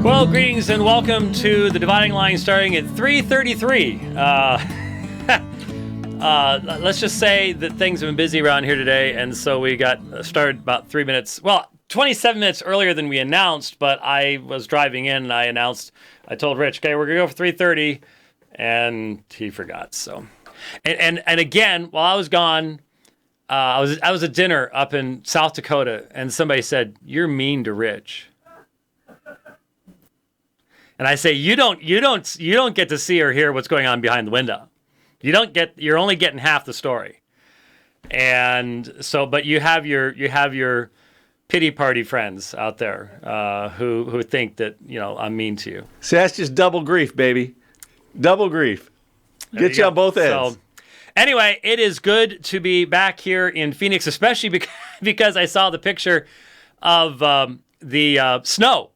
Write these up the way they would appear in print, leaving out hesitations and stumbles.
Well, greetings and welcome to the Dividing Line starting at 3:33. Let's just say that things have been busy around here today, and so we got started about 27 minutes earlier than we announced, but I was driving in and I told Rich, okay, we're going to go for 3:30, and he forgot, so. And again, while I was gone, I was at dinner up in South Dakota, and somebody said, "You're mean to Rich." And I say, you don't get to see or hear what's going on behind the window. You're only getting half the story. And so, but you have your pity party friends out there who think that, I'm mean to you. So that's just double grief, baby. Double grief. Get you on both ends. So, anyway, it is good to be back here in Phoenix, especially because I saw the picture of the snow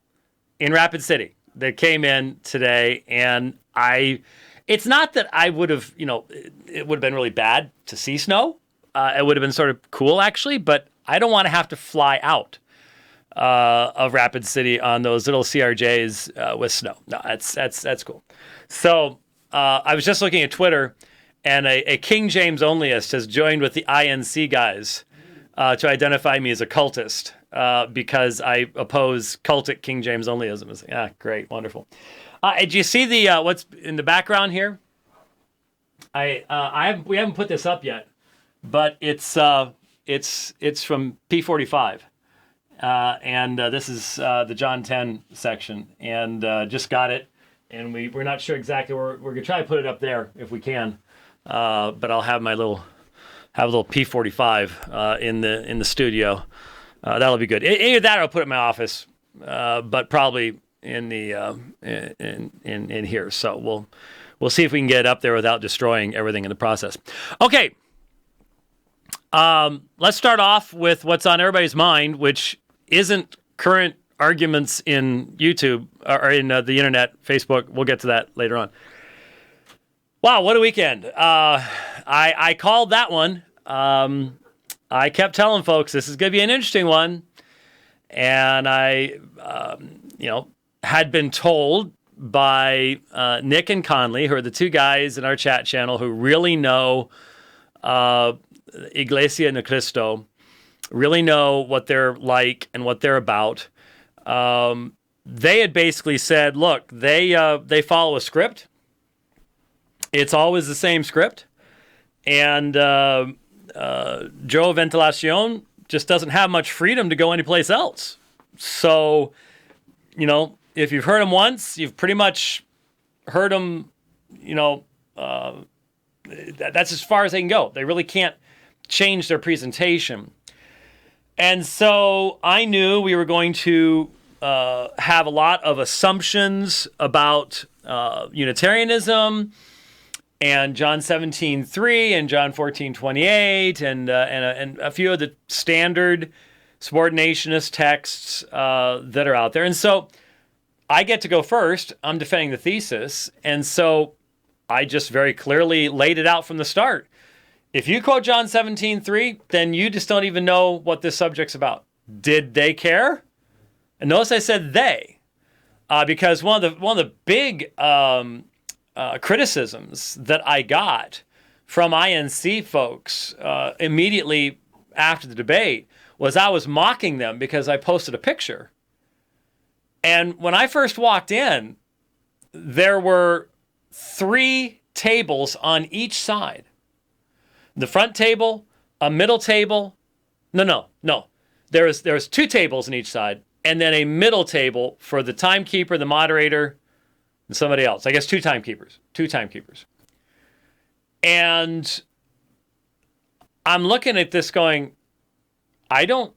in Rapid City that came in today, and it's not that I would have, it would have been really bad to see snow. It would have been sort of cool, actually, but I don't want to have to fly out of Rapid City on those little CRJs with snow. No, that's cool. So I was just looking at Twitter, and a King James onlyist has joined with the INC guys to identify me as a cultist. Because I oppose cultic King James onlyism. Yeah, great, wonderful. Do you see the what's in the background here? We haven't put this up yet, but it's from P45, and this is the John 10 section, and just got it, and we're not sure exactly where we're gonna try to put it up there if we can, but I'll have a little P45 in the studio. That'll be good. Either that or I'll put it in my office, but probably in the in here. So we'll see if we can get it up there without destroying everything in the process. Okay. Let's start off with what's on everybody's mind, which isn't current arguments in YouTube or in the internet, Facebook. We'll get to that later on. Wow, what a weekend! I called that one. I kept telling folks this is going to be an interesting one, and I, had been told by Nick and Conley, who are the two guys in our chat channel who really know Iglesia and Christo, really know what they're like and what they're about. They had basically said, look, they follow a script. It's always the same script, and Joe Ventilacion just doesn't have much freedom to go anyplace else. So, if you've heard him once, you've pretty much heard him, that's as far as they can go. They really can't change their presentation. And so I knew we were going to have a lot of assumptions about Unitarianism, and John 17:3 and John 14:28 and a few of the standard subordinationist texts that are out there. And so I get to go first. I'm defending the thesis. And so I just very clearly laid it out from the start. If you quote John 17:3, then you just don't even know what this subject's about. Did they care? And notice I said they, because one of the big criticisms that I got from INC folks immediately after the debate was I was mocking them because I posted a picture. And when I first walked in, there were 3 tables on each side. The front table, a middle table. No. There was 2 tables on each side, and then a middle table for the timekeeper, the moderator, and somebody else. I guess 2 timekeepers. And I'm looking at this going, I don't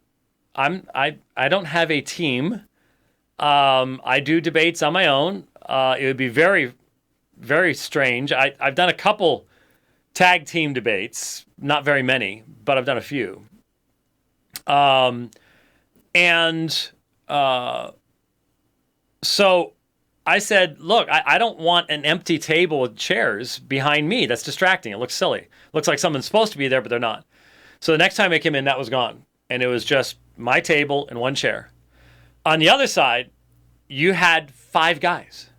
have a team. I do debates on my own. It would be very, very strange. I've done a couple tag team debates, not very many, but I've done a few. So I said, look, I don't want an empty table with chairs behind me. That's distracting. It looks silly. Looks like someone's supposed to be there, but they're not. So the next time I came in, that was gone. And it was just my table and one chair. On the other side, you had 5 guys.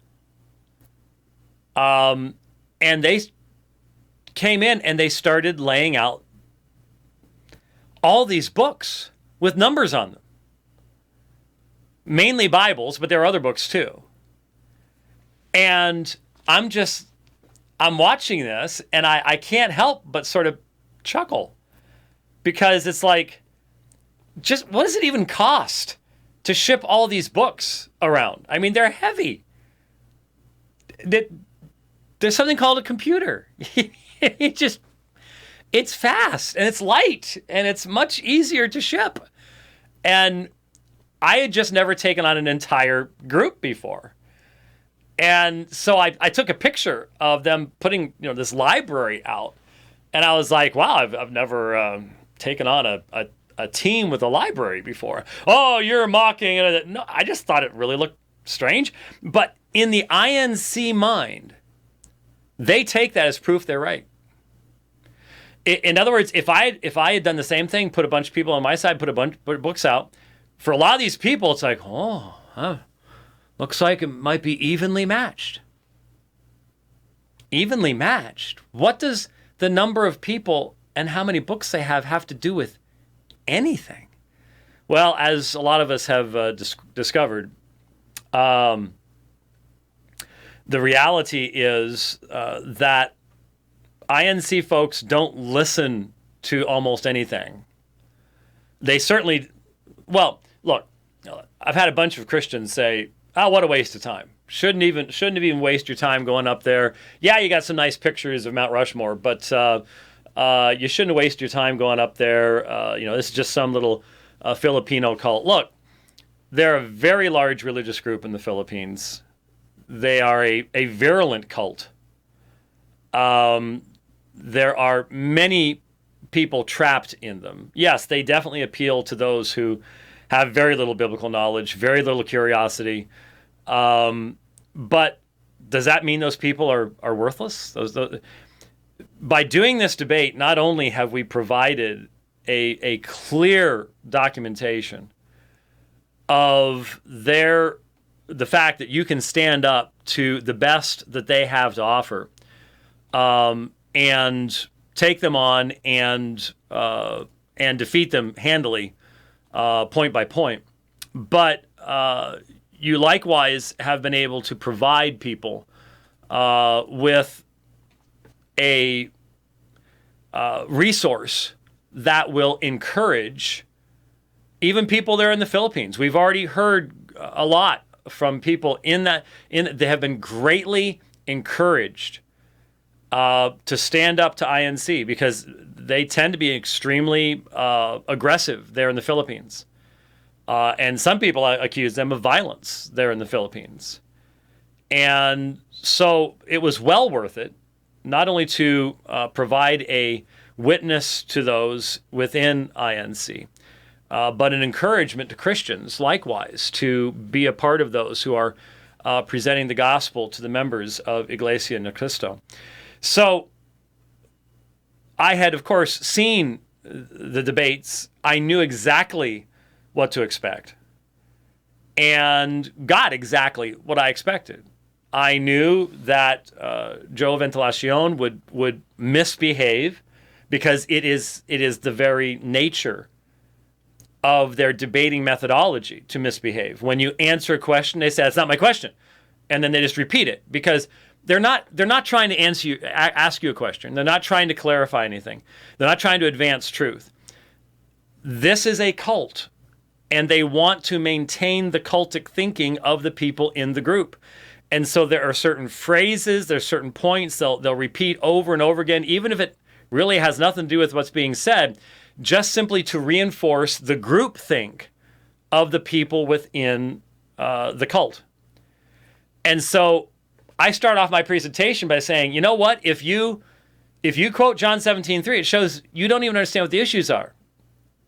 And they came in and they started laying out all these books with numbers on them. Mainly Bibles, but there are other books too. And I'm watching this, and I can't help but sort of chuckle, because it's like, just what does it even cost to ship all these books around? I mean, they're heavy. There's something called a computer. It's fast, and it's light, and it's much easier to ship. And I had just never taken on an entire group before. And so I took a picture of them putting this library out. And I was like, wow, I've never taken on a team with a library before. Oh, you're mocking it. No, I just thought it really looked strange. But in the INC mind, they take that as proof they're right. In other words, if I had done the same thing, put a bunch of people on my side, put books out, for a lot of these people, it's like, looks like it might be evenly matched. Evenly matched? What does the number of people and how many books they have to do with anything? Well, as a lot of us have discovered, the reality is that INC folks don't listen to almost anything. They certainly, well, look, I've had a bunch of Christians say, oh, what a waste of time. Shouldn't even waste your time going up there. Yeah, you got some nice pictures of Mount Rushmore, but you shouldn't waste your time going up there. This is just some little Filipino cult. Look, they're a very large religious group in the Philippines. They are a virulent cult. There are many people trapped in them. Yes, they definitely appeal to those who have very little biblical knowledge, very little curiosity. But does that mean those people are worthless? By doing this debate, not only have we provided a clear documentation of the fact that you can stand up to the best that they have to offer, and take them on and defeat them handily, point by point. But you likewise have been able to provide people with a resource that will encourage even people there in the Philippines. We've already heard a lot from people they have been greatly encouraged to stand up to INC, because they tend to be extremely aggressive there in the Philippines. And some people accuse them of violence there in the Philippines. And so it was well worth it, not only to provide a witness to those within INC, but an encouragement to Christians, likewise, to be a part of those who are presenting the gospel to the members of Iglesia and Christo. So I had, of course, seen the debates. I knew exactly what to expect, and got exactly what I expected. I knew that Joe Ventilacion would misbehave, because it is the very nature of their debating methodology to misbehave. When you answer a question, they say, "It's not my question," and then they just repeat it, because they're not trying to ask you a question. They're not trying to clarify anything. They're not trying to advance truth. This is a cult, and they want to maintain the cultic thinking of the people in the group. And so there are certain phrases, there's certain points they'll repeat over and over again, even if it really has nothing to do with what's being said, just simply to reinforce the groupthink of the people within the cult. And so I start off my presentation by saying, you know what? If you quote John 17:3, it shows you don't even understand what the issues are.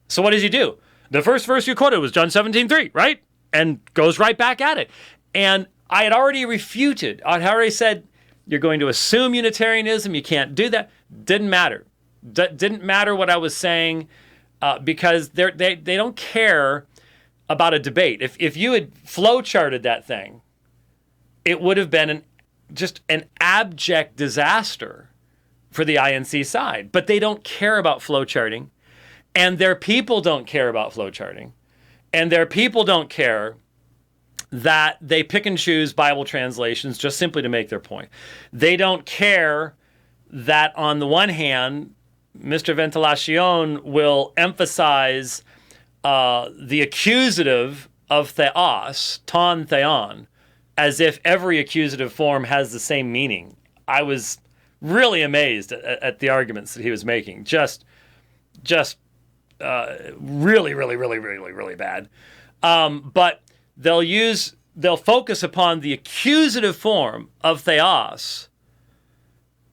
So what does he do? The first verse you quoted was John 17:3, right? And goes right back at it. And I had already refuted. I had already said, you're going to assume Unitarianism. You can't do that. Didn't matter. Didn't matter what I was saying, because they don't care about a debate. If you had flow charted that thing, it would have been just an abject disaster for the INC side. But they don't care about flow charting, and their people don't care about flow charting, and their people don't care that they pick and choose Bible translations just simply to make their point. They don't care that on the one hand, Mr. Ventilacion will emphasize the accusative of theos, ton theon, as if every accusative form has the same meaning. I was really amazed at the arguments that he was making. Just really, really, really, really, really bad. But they'll focus upon the accusative form of theos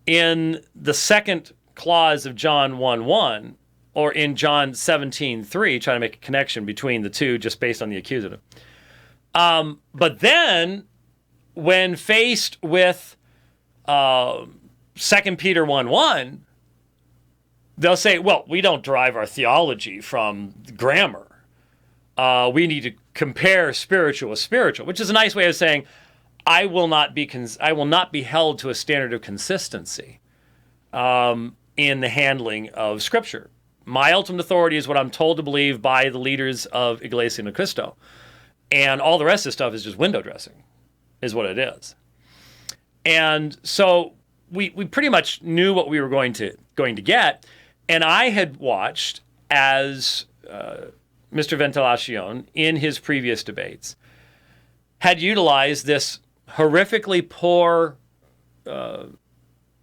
in the second clause of John 1:1, or in John 17:3, trying to make a connection between the two just based on the accusative. But then, when faced with 2 Peter 1:1, they'll say, well, we don't derive our theology from grammar. We need to compare spiritual with spiritual, which is a nice way of saying, I will not be held to a standard of consistency in the handling of Scripture. My ultimate authority is what I'm told to believe by the leaders of Iglesia and Christo. And all the rest of this stuff is just window dressing, is what it is. And so we pretty much knew what we were going to get. And I had watched as Mr. Ventilacion, in his previous debates, had utilized this horrifically poor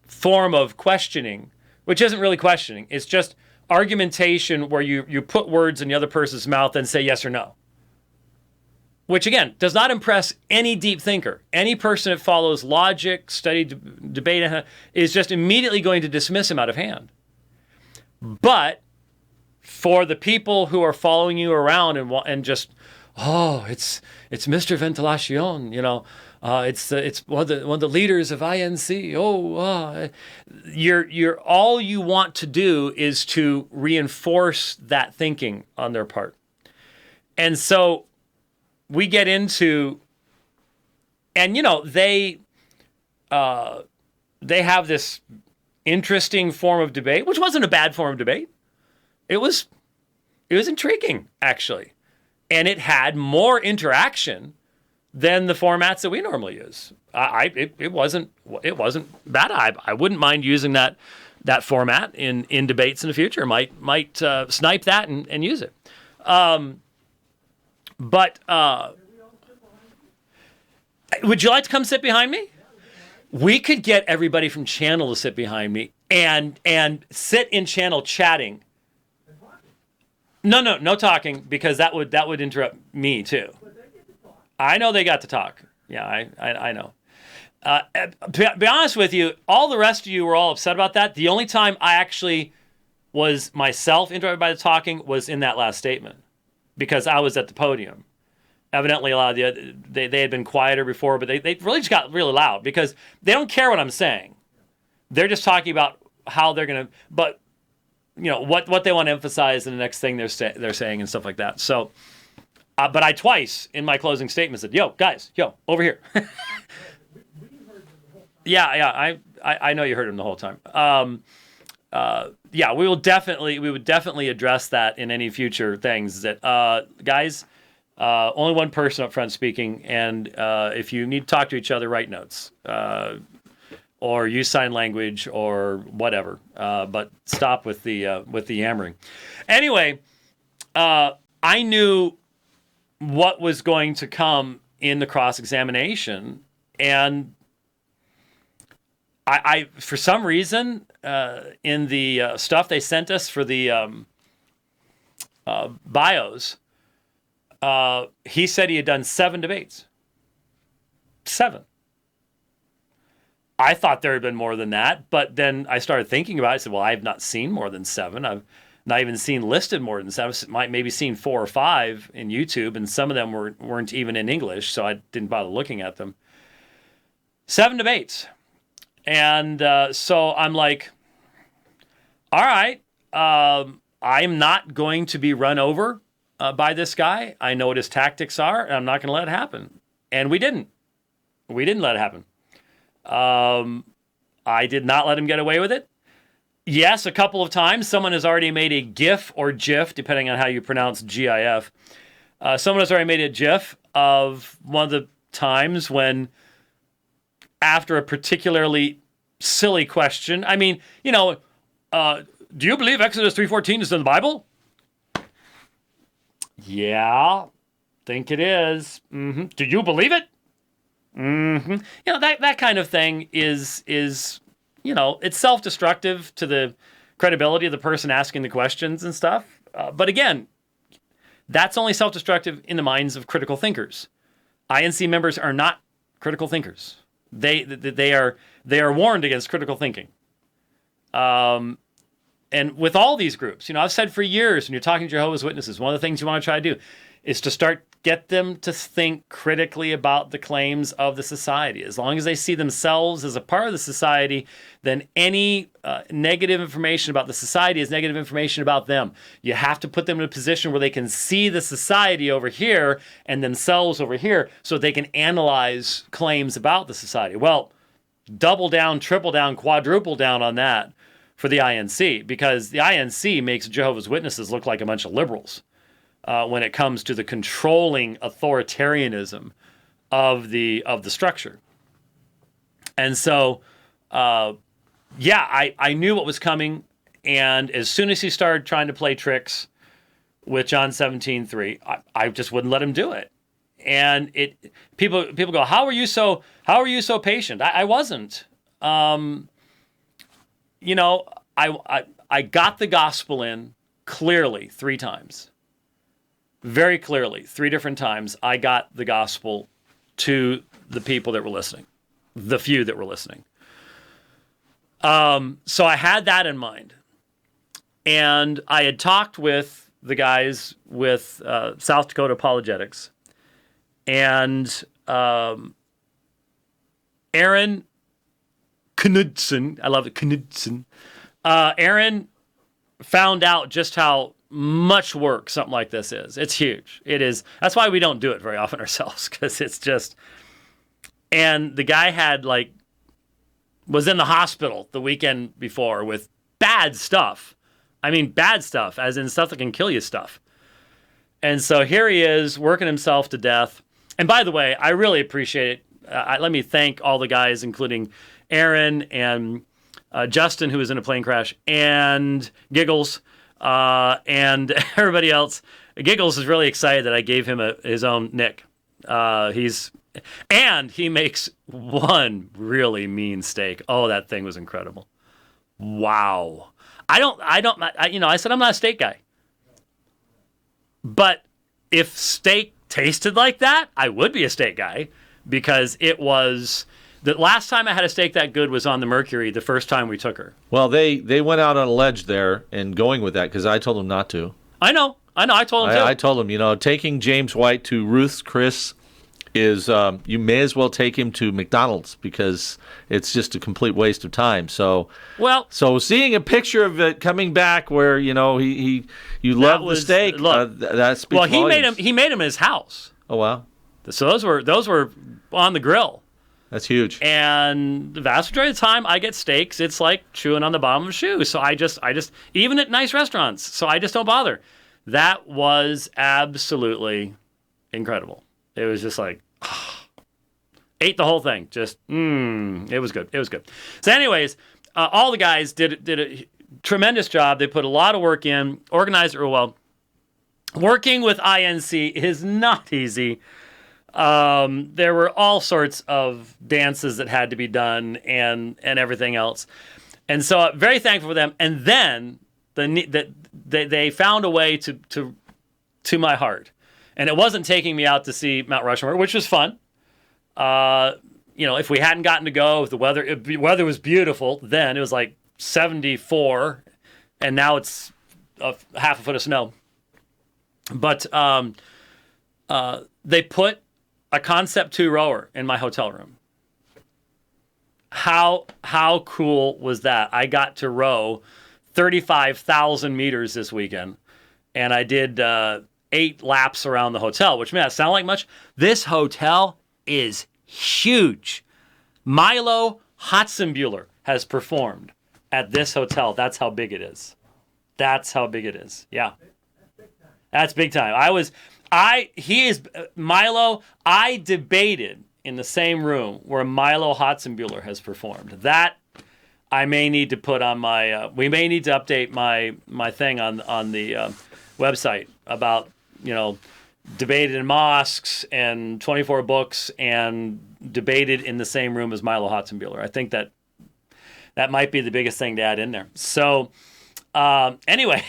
form of questioning, which isn't really questioning. It's just argumentation where you put words in the other person's mouth and say yes or no. Which, again, does not impress any deep thinker. Any person that follows logic, studied debate, is just immediately going to dismiss him out of hand. But for the people who are following you around and just, oh, it's Mr. Ventilacion, it's one of the leaders of INC. You're all you want to do is to reinforce that thinking on their part. And so we get into, and they have this interesting form of debate, which wasn't a bad form of debate. It was intriguing, actually, and it had more interaction than the formats that we normally use. It wasn't bad. I wouldn't mind using that format in debates in the future. Might snipe that and use it. But would you like to come sit behind me? We could get everybody from channel to sit behind me and sit in channel chatting. No talking, because that would interrupt me too. I know they got to talk. Yeah, I know. To be honest with you, all the rest of you were all upset about that. The only time I actually was myself interrupted by the talking was in that last statement, because I was at the podium. Evidently, a lot of they had been quieter before, but they really just got really loud because they don't care what I'm saying. They're just talking about how they're going to, but what they want to emphasize in the next thing they're saying and stuff like that. So, but I twice in my closing statement said, "Yo, guys, over here." Yeah, I know you heard him the whole time. We would definitely address that in any future things. That guys, only one person up front speaking, and if you need to talk to each other, write notes. Or use sign language or whatever, but stop with the yammering. Anyway, I knew what was going to come in the cross-examination, and I for some reason, in the stuff they sent us for the bios, he said he had done 7 debates. 7. I thought there had been more than that, but then I started thinking about it. I said, well, I have not seen more than 7. I've not even seen listed more than 7. Might maybe seen 4 or 5 in YouTube, and some of them weren't even in English, so I didn't bother looking at them. 7 debates. And so I'm like, all right, I'm not going to be run over by this guy. I know what his tactics are, and I'm not going to let it happen. And we didn't. We didn't let it happen. I did not let him get away with it. Yes, a couple of times, someone has already made a GIF or GIF, depending on how you pronounce GIF. Someone has already made a GIF of one of the times when, after a particularly silly question, I mean, you know, do you believe Exodus 3:14 is in the Bible? Yeah, think it is. Mm-hmm. Do you believe it? Mm-hmm. You know, that kind of thing is you know, it's self-destructive to the credibility of the person asking the questions and stuff. But again, that's only self-destructive in the minds of critical thinkers. INC members are not critical thinkers. They are warned against critical thinking. And with all these groups, you know, I've said for years, when you're talking to Jehovah's Witnesses, one of the things you want to try to do is to get them to think critically about the claims of the society. As long as they see themselves as a part of the society, then any negative information about the society is negative information about them. You have to put them in a position where they can see the society over here and themselves over here so they can analyze claims about the society. Well, double down, triple down, quadruple down on that for the INC, because the INC makes Jehovah's Witnesses look like a bunch of liberals. When it comes to the controlling authoritarianism of the structure. And so, yeah, I knew what was coming, and as soon as he started trying to play tricks with John 17:3, I just wouldn't let him do it. And people go, how are you so patient? I wasn't. You know, I got the gospel in clearly 3 times. Very clearly, 3 different times, I got the gospel to the people that were listening, the few that were listening. So I had that in mind. And I had talked with the guys with South Dakota Apologetics. And Aaron Knudsen, I love it, Knudsen. Aaron found out just how much work something like this is. It's huge. It is. That's why we don't do it very often ourselves, because it's just. And the guy was in the hospital the weekend before with bad stuff. I mean, bad stuff, as in stuff that can kill you stuff. And so here he is working himself to death. And by the way, I really appreciate it. Let me thank all the guys, including Aaron and Justin, who was in a plane crash, and Giggles. And everybody else. Giggles is really excited that I gave him his own nick. He makes one really mean steak. Oh, that thing was incredible. Wow. I said I'm not a steak guy. But if steak tasted like that, I would be a steak guy, because it was. The last time I had a steak that good was on the Mercury, the first time we took her. Well, they went out on a ledge there and going with that, because I told them not to. I know. I told them too. I told them, you know, taking James White to Ruth's Chris is, you may as well take him to McDonald's, because it's just a complete waste of time. So seeing a picture of it coming back where, you know, you love the steak, that speaks volumes. Well, he made him in his house. Oh, wow. So those were on the grill. That's huge. And the vast majority of the time I get steaks, it's like chewing on the bottom of a shoe. So I just, even at nice restaurants, so I just don't bother. That was absolutely incredible. It was just like, ate the whole thing. Just, it was good. It was good. So anyways, all the guys did a tremendous job. They put a lot of work in, organized it real well. Working with INC is not easy. There were all sorts of dances that had to be done and everything else. And so very thankful for them. And then they found a way to my heart. And it wasn't taking me out to see Mount Rushmore, which was fun. You know, if we hadn't gotten to go, if the weather was beautiful, then it was like 74, and now it's half a foot of snow. But they put a Concept 2 rower in my hotel room. How cool was that? I got to row 35,000 meters this weekend, and I did 8 laps around the hotel, which may not sound like much. This hotel is huge. Milo Hotzenbuehler has performed at this hotel. That's how big it is. That's how big it is. Yeah. That's big time. Milo, I debated in the same room where Milo Hotzenbuehler has performed. That I may need to put on my, we may need to update my thing on the website about, debated in mosques and 24 books and debated in the same room as Milo Hotzenbuehler. I think that might be the biggest thing to add in there. So, anyway,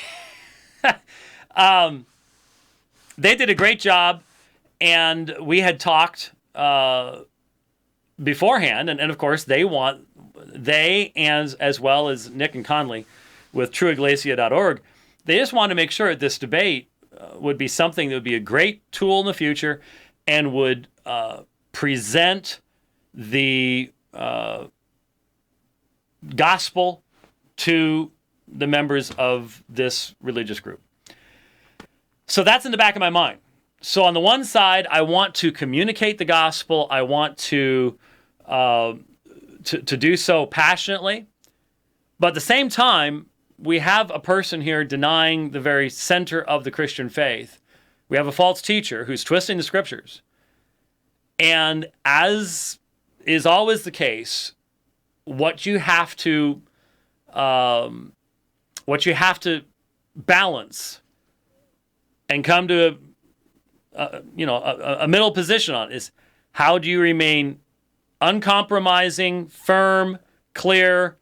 they did a great job, and we had talked beforehand, and of course they as well as Nick and Conley with trueiglesia.org, they just wanted to make sure this debate would be something that would be a great tool in the future and would present the gospel to the members of this religious group. So that's in the back of my mind. So on the one side, I want to communicate the gospel. I want to do so passionately. But at the same time, we have a person here denying the very center of the Christian faith. We have a false teacher who's twisting the scriptures. And as is always the case, what you have to balance and come to a middle position on is how do you remain uncompromising, firm, clear,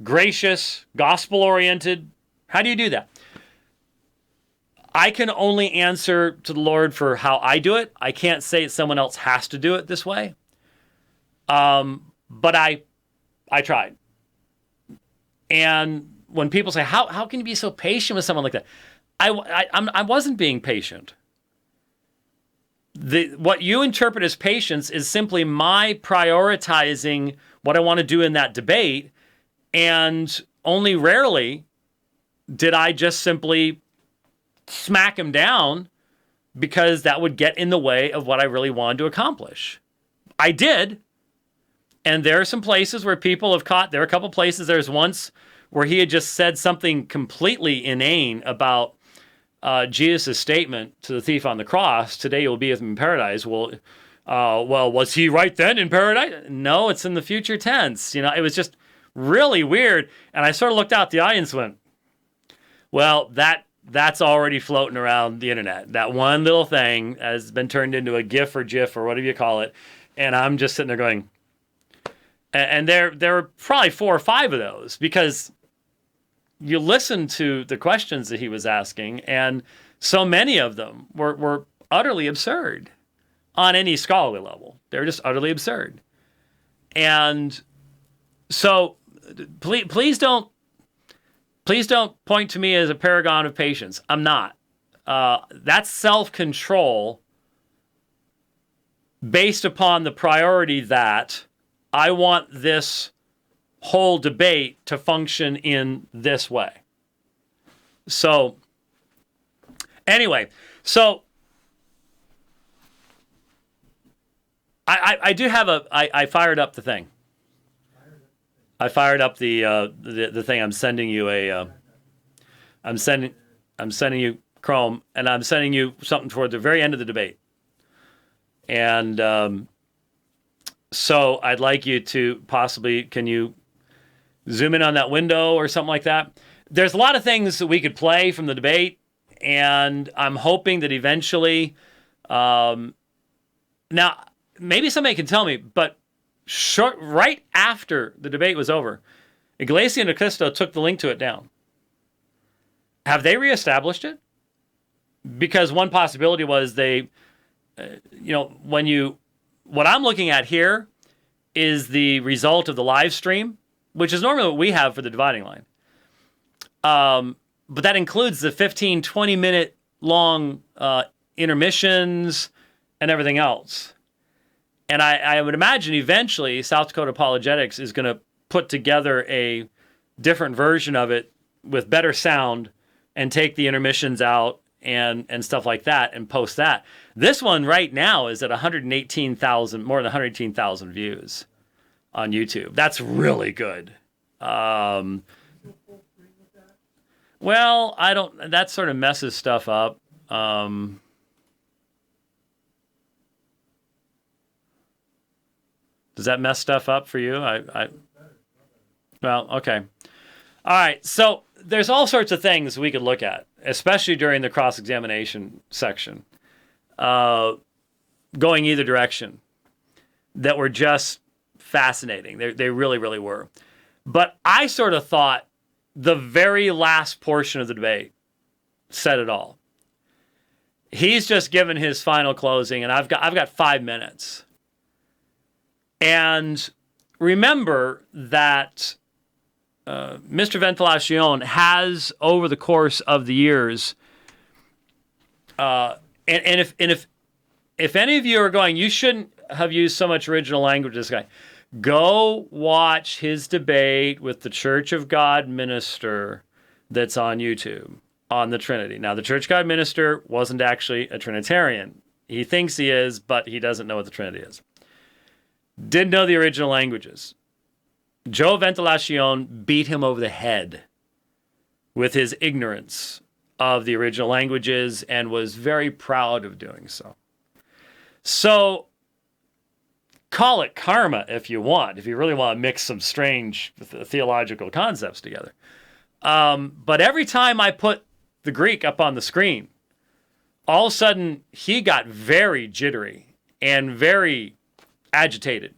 gracious, gospel-oriented? How do you do that? I can only answer to the Lord for how I do it. I can't say someone else has to do it this way. But I tried. And when people say, how can you be so patient with someone like that? I wasn't being patient. What you interpret as patience is simply my prioritizing what I want to do in that debate, and only rarely did I just simply smack him down because that would get in the way of what I really wanted to accomplish. I did, and there are some places where people have caught, there are a couple places, there's once where he had just said something completely inane about Jesus' statement to the thief on the cross, today you'll be with him in paradise. Well, was he right then in paradise? No, it's in the future tense. It was just really weird. And I sort of looked out the audience and went, well, that's already floating around the internet. That one little thing has been turned into a GIF or GIF or whatever you call it. And I'm just sitting there going, and there were probably 4 or 5 of those, because you listen to the questions that he was asking, and so many of them were utterly absurd on any scholarly level. They're just utterly absurd. And so please don't point to me as a paragon of patience. I'm not. That's self-control based upon the priority that I want this whole debate to function in this way. So, anyway, I do have I fired up the thing. I fired up the thing. I'm sending you I'm sending you Chrome, and I'm sending you something toward the very end of the debate. And so I'd like you to possibly, can you zoom in on that window or something like that? There's a lot of things that we could play from the debate, and I'm hoping that eventually, now maybe somebody can tell me, but right after the debate was over, Iglesia and Christo took the link to it down. Have they reestablished it? Because one possibility was they, what I'm looking at here is the result of the live stream, which is normally what we have for the dividing line. But that includes the 15, 20-minute long intermissions and everything else. And I would imagine eventually South Dakota Apologetics is going to put together a different version of it with better sound and take the intermissions out and stuff like that and post that. This one right now is at 118,000, more than 118,000 views on YouTube. That's really good. Well, that sort of messes stuff up. Does that mess stuff up for you? Well, okay. All right. So there's all sorts of things we could look at, especially during the cross-examination section, going either direction, that were just fascinating. They really, really were. But I sort of thought the very last portion of the debate said it all. He's just given his final closing, and I've got 5 minutes. And remember that Mr. Ventilacion has, over the course of the years, and if any of you are going, you shouldn't have used so much original language, this guy, go watch his debate with the Church of God minister that's on YouTube on the Trinity. Now, the Church of God minister wasn't actually a Trinitarian. He thinks he is, but he doesn't know what the Trinity is. Didn't know the original languages. Joe Ventilacion beat him over the head with his ignorance of the original languages and was very proud of doing so. So, call it karma if you want, if you really want to mix some strange theological concepts together. But every time I put the Greek up on the screen, all of a sudden he got very jittery and very agitated.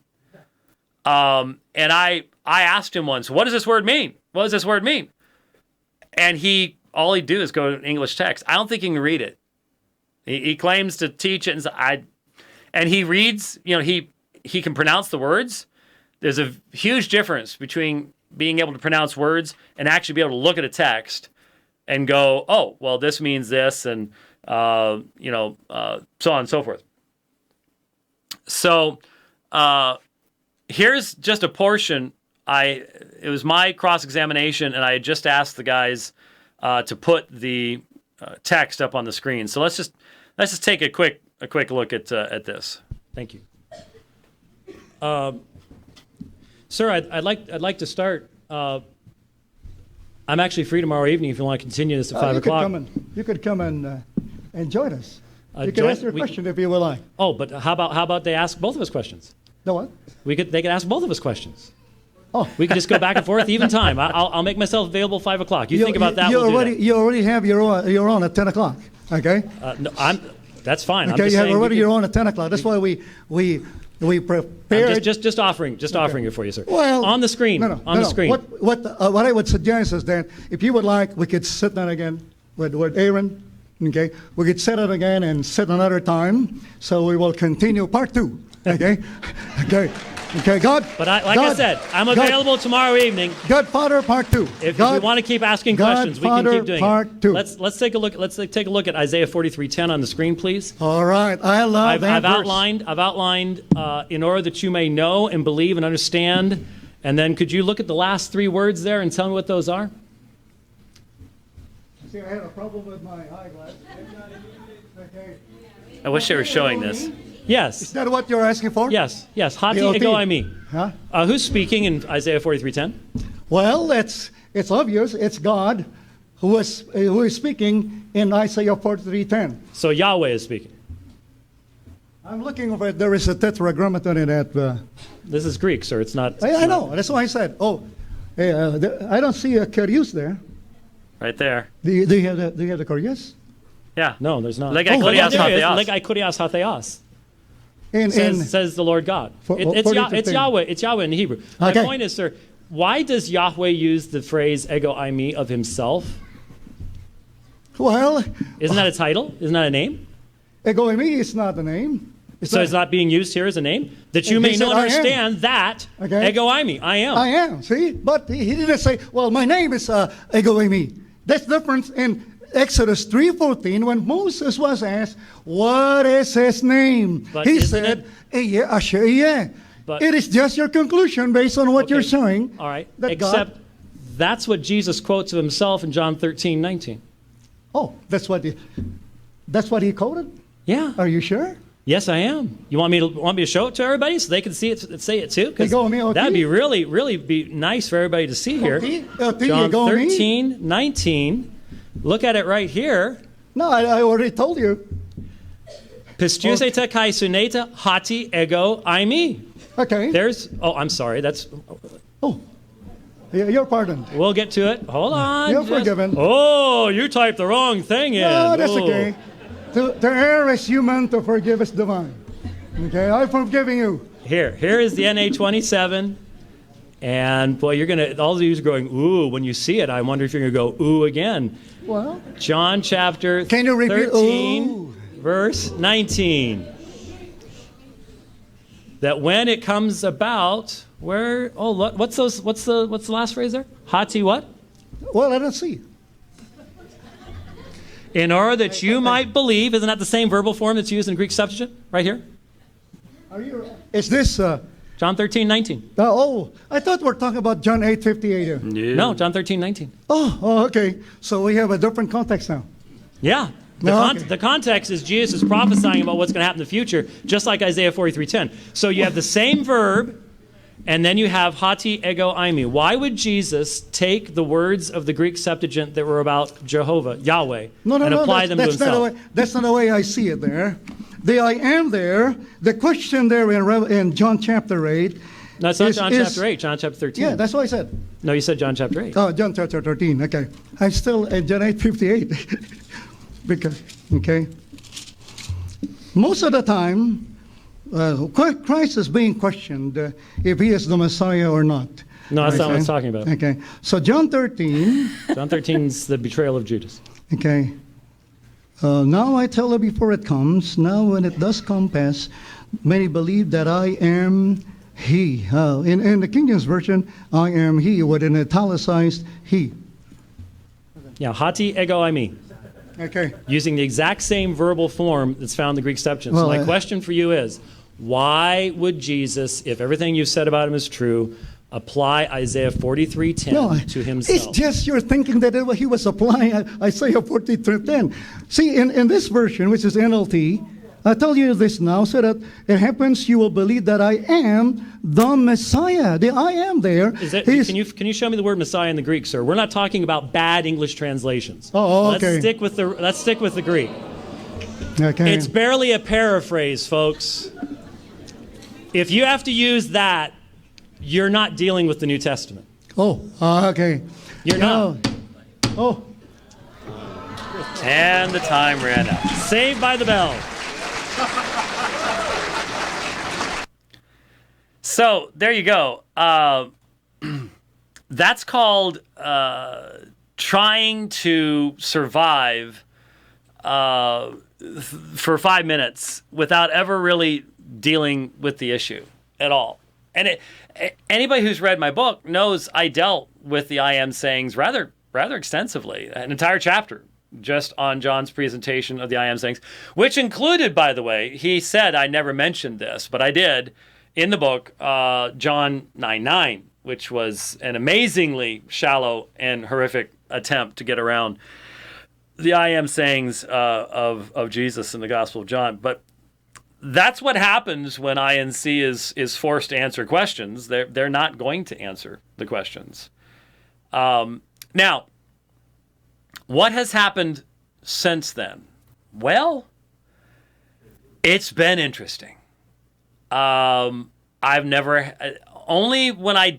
And I asked him once, what does this word mean? What does this word mean? And all he'd do is go to English text. I don't think he can read it. He claims to teach it, and he reads, he can pronounce the words. There's a huge difference between being able to pronounce words and actually be able to look at a text and go, oh, well, this means this, and so on and so forth. So here's just a portion. It was my cross-examination, and I had just asked the guys to put the text up on the screen. So let's just take a quick look at this. Thank you. Sir, I'd like to start. I'm actually free tomorrow evening if you want to continue this at 5 o'clock. You could come and join us. You can ask your question if you would like. Oh, but how about they ask both of us questions? No what? They could ask both of us questions. Oh. We could just go back and forth even time. I'll make myself available 5 o'clock. You think about that. You already have your own at 10 o'clock. Okay. No, that's fine. Okay, you have already your own at 10 o'clock. That's why we prepared. Just offering it for you, sir. Well, on the screen. On the screen. What I would suggest is that if you would like, we could sit down again with Aaron. Okay, we could set it again and sit another time. So we will continue part 2. Okay, okay, God. But I said, I'm available tomorrow evening. Godfather part 2. If we want to keep asking questions, we can keep doing part 2. Let's take a look. Let's take a look at Isaiah 43:10 on the screen, please. All right, I love that verse. I've outlined in order that you may know and believe and understand. And then could you look at the last 3 words there and tell me what those are? See, I had a problem with my eyeglass. Okay. I wish they were showing this. Yes. Is that what you're asking for? Yes. Hati ego aimi. Huh? Who's speaking in Isaiah 43:10? Well, it's obvious. It's God who is speaking in Isaiah 43:10. So Yahweh is speaking. I'm looking over it. There is a tetragrammaton in that. This is Greek, sir. It's not. I know. That's why I said. Oh, I don't see a kurios there. Right there. Do you have the kurios? Yeah. No, there's not. Legai kurios hatheos. Says the Lord God. It's Yahweh. It's Yahweh in Hebrew. My point is, sir, why does Yahweh use the phrase ego eimi of himself? Well, isn't that a title? Isn't that a name? Ego eimi is not a name. It's not being used here as a name? That you may know and understand that ego eimi. I am. I am. See? But he didn't say, well, my name is ego eimi. That's different in Exodus 3:14, when Moses was asked, what is his name? But he said, Asher Yeh. It is just your conclusion based on what you're showing. All right. Except that's what Jesus quotes of himself in John 13:19. Oh, that's what he quoted? Yeah. Are you sure? Yes, I am. You want me to show it to everybody so they can see it, say it too? You go me, okay. That'd be really be nice for everybody to see here. John 13, 19. Look at it right here. No, I already told you. Pistiuseta kai suneta hati ego aimi. Okay. I'm sorry. That's. Oh, you're pardoned. We'll get to it. Hold on. You're forgiven. Oh, you typed the wrong thing in. No, that's okay. To err is human, to forgive is divine. Okay, I'm forgiving you. Here is the NA27. And boy, all of you are going, ooh, when you see it. I wonder if you're going to go, ooh, again. Well, John chapter can you repeat? 13, ooh. verse 19. That when it comes about, what's the last phrase there? Hati what? Well, I don't see. In order that you might believe, isn't that the same verbal form that's used in Greek Septuagint? Right here? Is this... John 13, 19. I thought we're talking about John 8:58. No, John 13, 19. Oh, okay. So we have a different context now. Yeah. The context is Jesus is prophesying about what's going to happen in the future, just like Isaiah 43:10. So you have the same verb, and then you have hati ego aimi. Why would Jesus take the words of the Greek Septuagint that were about Jehovah, Yahweh, and apply them to himself? That's not the way I see it there. The I am there, the question there in John chapter 8. No, it's not John chapter 8, John chapter 13. Yeah, that's what I said. No, you said John chapter 8. Oh, John chapter 13, okay. I'm still at John 8:58. Okay. Most of the time, Christ is being questioned if he is the Messiah or not. No, that's not what it's talking about. Okay. So John 13. John 13 is the betrayal of Judas. Okay. Now I tell you before it comes, now when it does come pass, many believe that I am he. In the King James Version, I am he, with an italicized he. Yeah, hati ego aimi. Okay. Using the exact same verbal form that's found in the Greek Septuagint. So my question for you is, why would Jesus, if everything you've said about him is true, apply Isaiah 43:10 to himself? It's just you're thinking that he was applying Isaiah 43:10. See, in this version, which is NLT, I tell you this now so that it happens you will believe that I am the Messiah. The I am there. Can you show me the word Messiah in the Greek, sir? We're not talking about bad English translations. Oh, okay. Let's stick with the Greek. Okay. It's barely a paraphrase, folks. If you have to use that, you're not dealing with the New Testament. Oh, okay. You're not. Oh. And the time ran out. Saved by the bell. So there you go. That's called trying to survive for 5 minutes without ever really dealing with the issue at all. And anybody who's read my book knows I dealt with the I am sayings rather extensively, an entire chapter just on John's presentation of the I am sayings, which included, by the way, he said I never mentioned this, but I did in the book, John 9:9, which was an amazingly shallow and horrific attempt to get around the I am sayings of Jesus in the Gospel of John. But that's what happens when INC is forced to answer questions. They're not going to answer the questions. Now, what has happened since then? Well, it's been interesting. I've never, only when I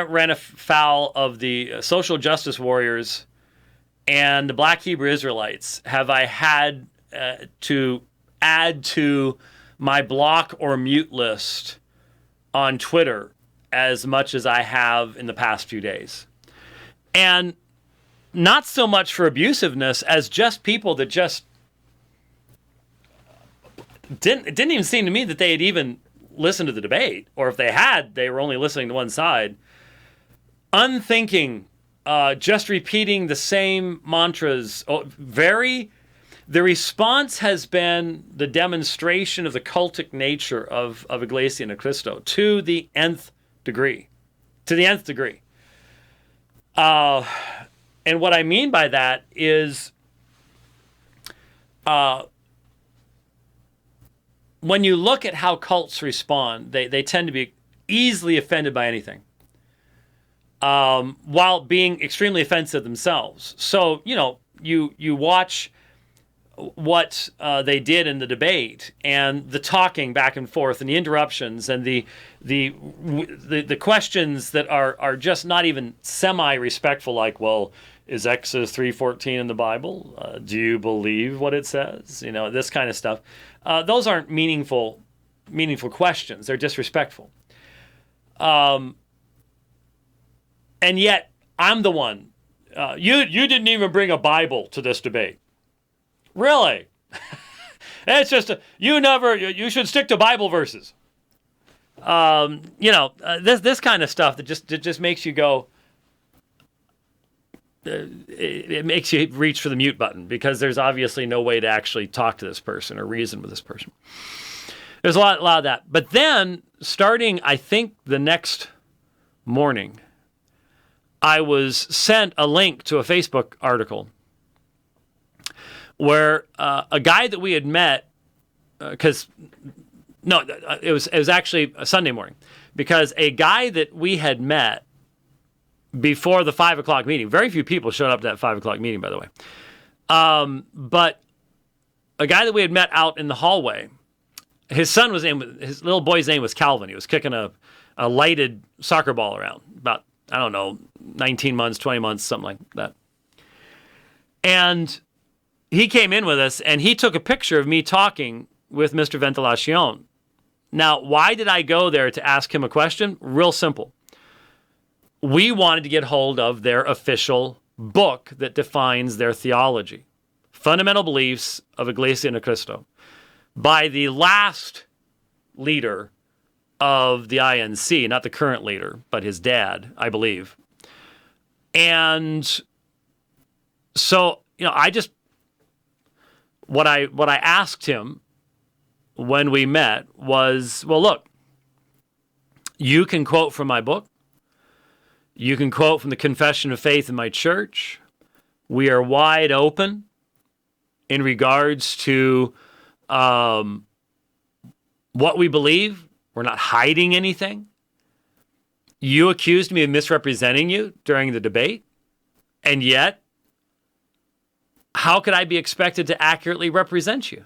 ran afoul of the social justice warriors and the Black Hebrew Israelites have I had to add to my block or mute list on Twitter as much as I have in the past few days. And not so much for abusiveness as just people that just it didn't even seem to me that they had even listened to the debate, or if they had, they were only listening to one side. Unthinking, just repeating the same mantras. The response has been the demonstration of the cultic nature of Iglesia and Christo to the nth degree. And And what I mean by that is when you look at how cults respond, they tend to be easily offended by anything, while being extremely offensive themselves. So, you watch what they did in the debate, and the talking back and forth, and the interruptions, and the questions that are just not even semi-respectful, like, well, is Exodus 3:14 in the Bible? Do you believe what it says? This kind of stuff. Those aren't meaningful questions. They're disrespectful. And yet, I'm the one. You didn't even bring a Bible to this debate. Really? It's just you should stick to Bible verses. This kind of stuff that just makes you go. It makes you reach for the mute button, because there's obviously no way to actually talk to this person or reason with this person. There's a lot of that. But then, starting, I think, the next morning, I was sent a link to a Facebook article where a guy that we had met, it was actually a Sunday morning, because a guy that we had met before the 5 o'clock meeting. Very few people showed up to that 5 o'clock meeting, by the way. But a guy that we had met out in the hallway, his little boy's name was Calvin. He was kicking a lighted soccer ball around, about, 19 months, 20 months, something like that. And he came in with us, and he took a picture of me talking with Mr. Ventilacion. Now, why did I go there to ask him a question? Real simple. We wanted to get hold of their official book that defines their theology, Fundamental Beliefs of Iglesia and Christo, by the last leader of the INC, not the current leader, but his dad, I believe. And so, what I asked him when we met was, well, look, you can quote from my book. You can quote from the Confession of Faith in my church. We are wide open in regards to what we believe. We're not hiding anything. You accused me of misrepresenting you during the debate, and yet, how could I be expected to accurately represent you?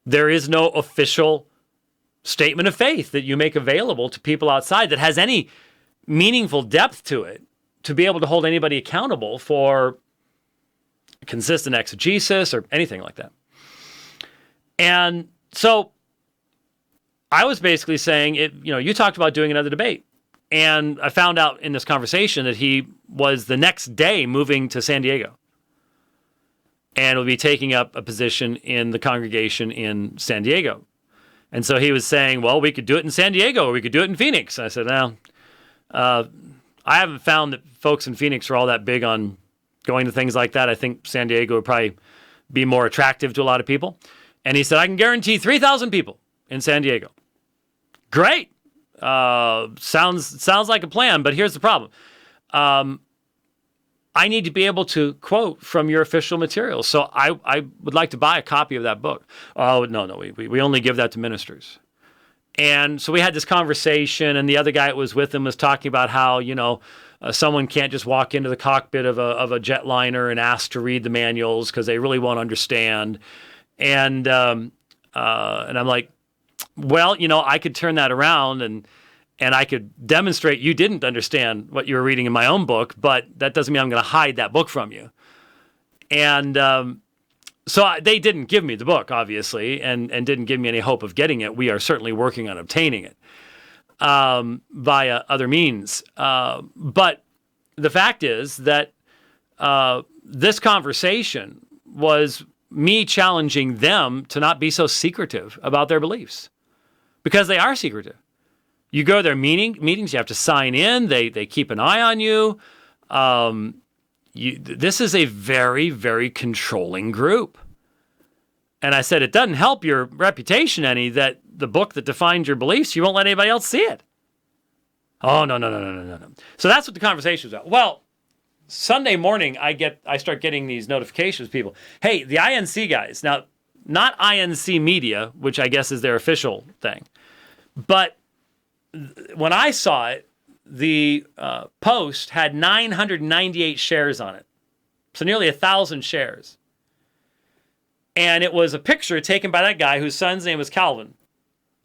There is no official statement of faith that you make available to people outside that has any meaningful depth to it to be able to hold anybody accountable for consistent exegesis or anything like that. And so I was basically saying, you talked about doing another debate. And I found out in this conversation that he was the next day moving to San Diego and will be taking up a position in the congregation in San Diego. And so he was saying, well, we could do it in San Diego or we could do it in Phoenix. And I said, no. I haven't found that folks in Phoenix are all that big on going to things like that. I think San Diego would probably be more attractive to a lot of people. And he said, I can guarantee 3,000 people in San Diego. Great. Sounds like a plan, but here's the problem. I need to be able to quote from your official material. So I would like to buy a copy of that book. Oh, no, we only give that to ministers. And so we had this conversation, and the other guy that was with him was talking about how, someone can't just walk into the cockpit of a jetliner and ask to read the manuals because they really won't understand. And I'm like, well, I could turn that around and I could demonstrate you didn't understand what you were reading in my own book, but that doesn't mean I'm going to hide that book from you. And so they didn't give me the book, obviously, and didn't give me any hope of getting it. We are certainly working on obtaining it via other means. But the fact is that this conversation was me challenging them to not be so secretive about their beliefs, because they are secretive. You go to their meetings, you have to sign in, they keep an eye on you. This is a very, very controlling group. And I said, it doesn't help your reputation any that the book that defines your beliefs, you won't let anybody else see it. Oh, no. So that's what the conversation was about. Well, Sunday morning, I start getting these notifications, people. Hey, the INC guys, now, not INC Media, which I guess is their official thing, but when I saw it, the post had 998 shares on it. So nearly 1,000 shares. And it was a picture taken by that guy whose son's name was Calvin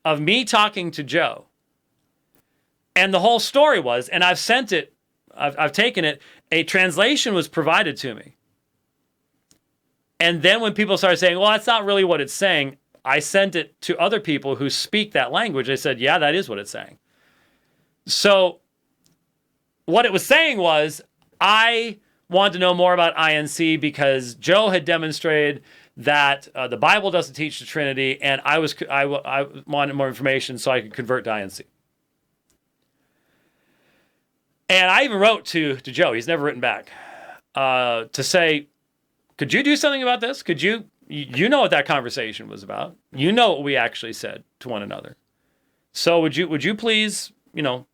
of me talking to Joe. And the whole story was, and I've sent it, I've taken it, a translation was provided to me. And then when people started saying, well, that's not really what it's saying, I sent it to other people who speak that language. They said, yeah, that is what it's saying. So what it was saying was, I wanted to know more about INC because Joe had demonstrated that the Bible doesn't teach the Trinity, and I wanted more information so I could convert to INC. And I even wrote to Joe, he's never written back, to say, could you do something about this? Could you know what that conversation was about. You know what we actually said to one another. So would you please, put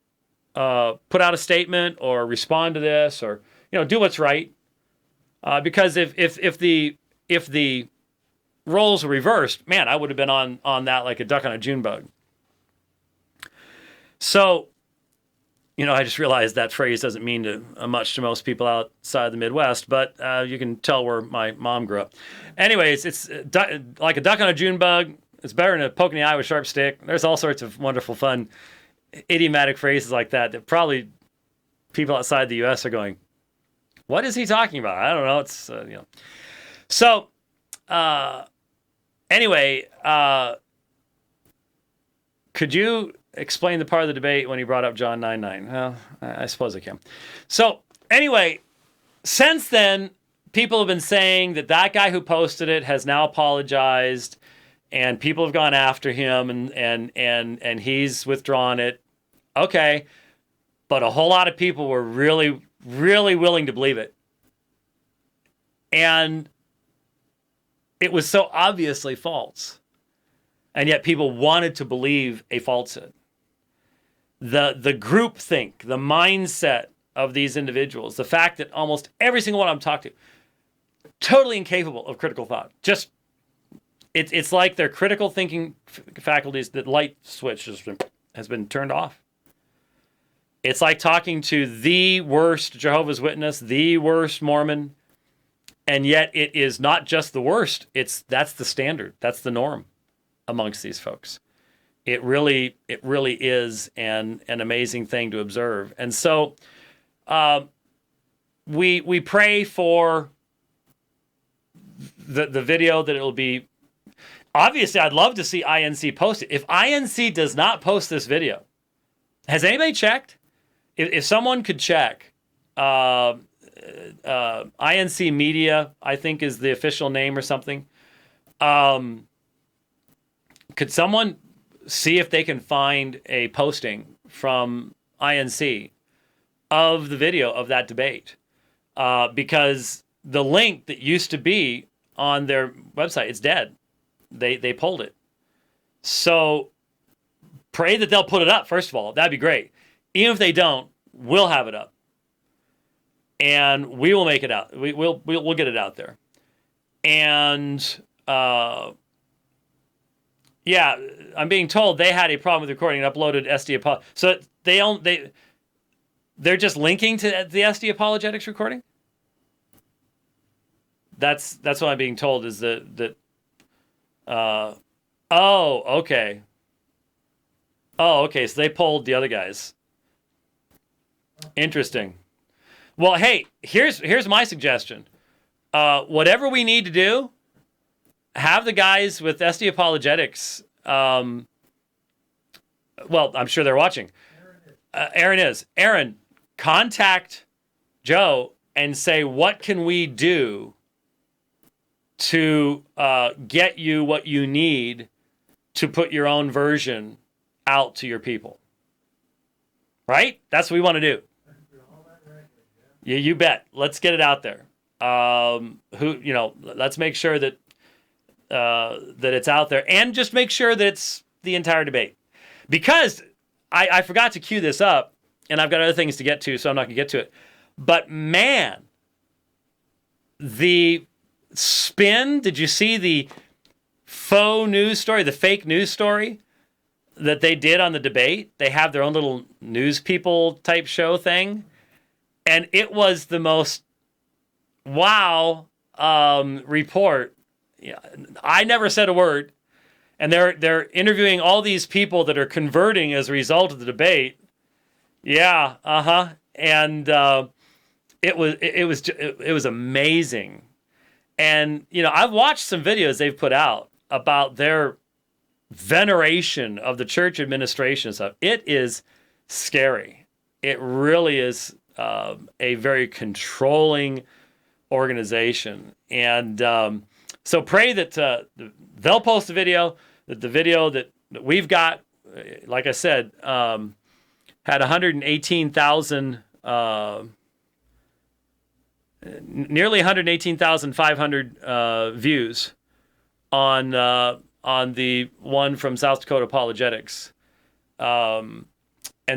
out a statement or respond to this, or do what's right, because if the roles were reversed, man, I would have been on that like a duck on a June bug. So, I just realized that phrase doesn't mean much to most people outside the Midwest, but you can tell where my mom grew up. Anyways, it's like a duck on a June bug. It's better than a poke in the eye with a sharp stick. There's all sorts of wonderful, fun, idiomatic phrases like that probably people outside the U.S. are going, what is he talking about? I don't know. It's, So, anyway, could you explain the part of the debate when he brought up John 9:9? Well, I suppose I can. So, anyway, since then, people have been saying that guy who posted it has now apologized, and people have gone after him, and he's withdrawn it. Okay, but a whole lot of people were really, really willing to believe it. And it was so obviously false. And yet people wanted to believe a falsehood. The groupthink, the mindset of these individuals, the fact that almost every single one I'm talking to, totally incapable of critical thought. Just, it's like their critical thinking faculties, the light switch has been turned off. It's like talking to the worst Jehovah's Witness, the worst Mormon, and yet it is not just the worst. That's the standard. That's the norm amongst these folks. It really is an amazing thing to observe. And so we pray for the video that it'll be. Obviously, I'd love to see INC post it. If INC does not post this video, has anybody checked? If someone could check, INC Media, I think is the official name or something. Could someone see if they can find a posting from INC of the video of that debate? Because the link that used to be on their website, it's dead. They pulled it. So pray that they'll put it up, first of all. That'd be great. Even if they don't, we'll have it up. And we will make it out. We'll get it out there. And yeah, I'm being told they had a problem with recording and uploaded SD. So they're just linking to the SD Apologetics recording? That's what I'm being told is that oh, okay. Oh, okay, so they pulled the other guys. Interesting. Well, hey, here's my suggestion. Whatever we need to do, have the guys with SD Apologetics. Well, I'm sure they're watching. Aaron, contact Joe and say, what can we do to get you what you need to put your own version out to your people? Right? That's what we want to do. Yeah, you bet. Let's get it out there. Let's make sure that it's out there, and just make sure that it's the entire debate. Because I forgot to cue this up, and I've got other things to get to, so I'm not going to get to it. But man, the spin, did you see the faux news story, the fake news story that they did on the debate? They have their own little news people type show thing. And it was the most wow report. I never said a word. And they're interviewing all these people that are converting as a result of the debate. Yeah, and it was amazing. And I've watched some videos they've put out about their veneration of the church administration and stuff. It is scary. It really is a very controlling organization. And so pray that they'll post a video. That the video that we've got, like I said, had 118,000, nearly 118,500 views on the one from South Dakota Apologetics. And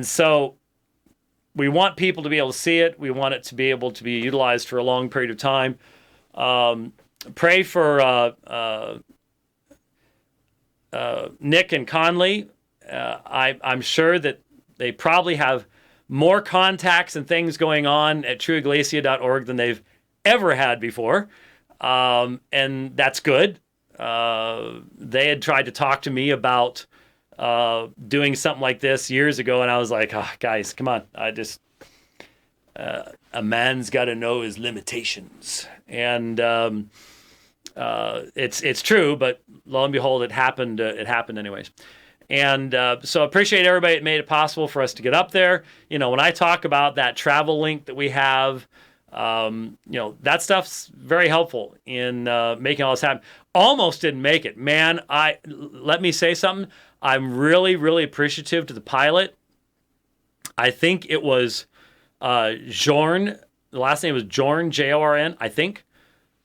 so we want people to be able to see it. We want it to be able to be utilized for a long period of time. Pray for Nick and Conley. I'm sure that they probably have more contacts and things going on at trueiglesia.org than they've ever had before. And that's good. They had tried to talk to me about doing something like this years ago, and I was like, oh, guys, come on. A man's got to know his limitations. And it's true, but lo and behold, it happened anyways. And so I appreciate everybody that made it possible for us to get up there. When I talk about that travel link that we have, that stuff's very helpful in making all this happen. Almost didn't make it. Man, let me say something. I'm really, really appreciative to the pilot. I think it was Jorn. The last name was Jorn, Jorn, I think.